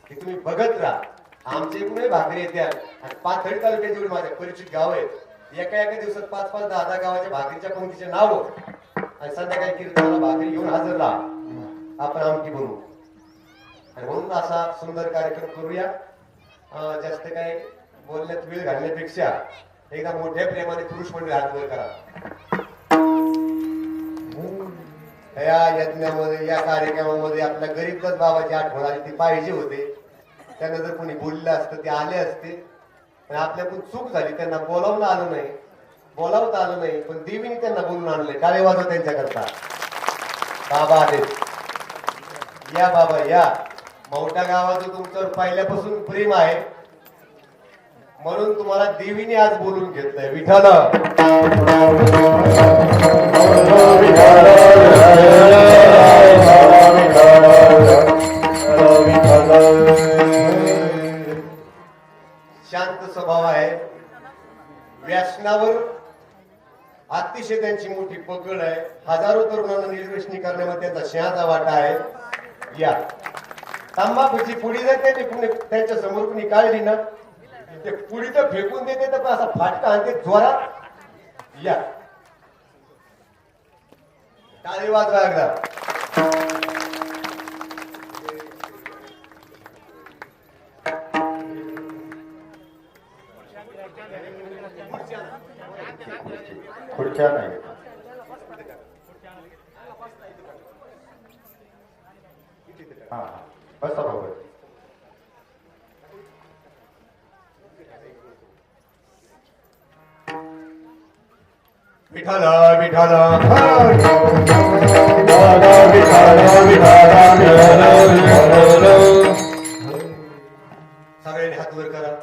की तुम्ही बघत राहा. आमच्या इकडूनही भाकरी येत्या आणि पाथर्डी तालुक्यात जेवढी माझ्या परिचित गाव आहेत, एका दिवसात 5-5, 10-10 गावाच्या भाकरीच्या पंक्तीचे नाव आणि संध्याकाळी कीर्तनाला भाकरी घेऊन हजर राहा, आपण आमटी बनवू. आणि म्हणून असा सुंदर कार्यक्रम करूया. जास्त काय बोलण्यात वेळ घालण्यापेक्षा एकदा मोठ्या प्रेमाने पुरुष मंडळी हात वर करा. या यज्ञामध्ये, या कार्यक्रमामध्ये आपल्या गरीबच बाबाची आठवण आली, ती पाहिजे होते. त्यांना जर कोणी बोललं असतं ते आले असते. पण आपल्याकडून चूक झाली, त्यांना बोलावणं आलं नाही, बोलावता आलं नाही, पण देवीने त्यांना बोलून आणले. टाळे वाजव त्यांच्याकरता. बाबा आले, या बाबा या. मोठ्या गावाचं तुमच्यावर पहिल्यापासून प्रेम आहे, म्हणून तुम्हाला देवीने आज बोलून घेतलंय. विठ्ठल शांत स्वभाव आहे. व्यसनावर अतिशय त्यांची मोठी पकड आहे. हजारो तरुणांना निर्व्यसनी करण्यामध्ये त्यांचा सिंहाचा वाटा आहे. या तंबाखूची पुडी जर त्यांच्या समोर कुणी काढली ना, ते पुडी तर फेकून देते, तर असा फाटका आणते जोरात. या टाळी वाजवा एकदा.
खुर्च्या नाही. हा बसा बाबा.
विठाला विठाला सगळ्यांनी हात वर करा.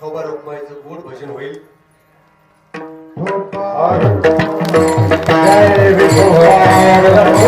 थोबा रुक्माईचं गोड भजन होईल.
जय विठोबा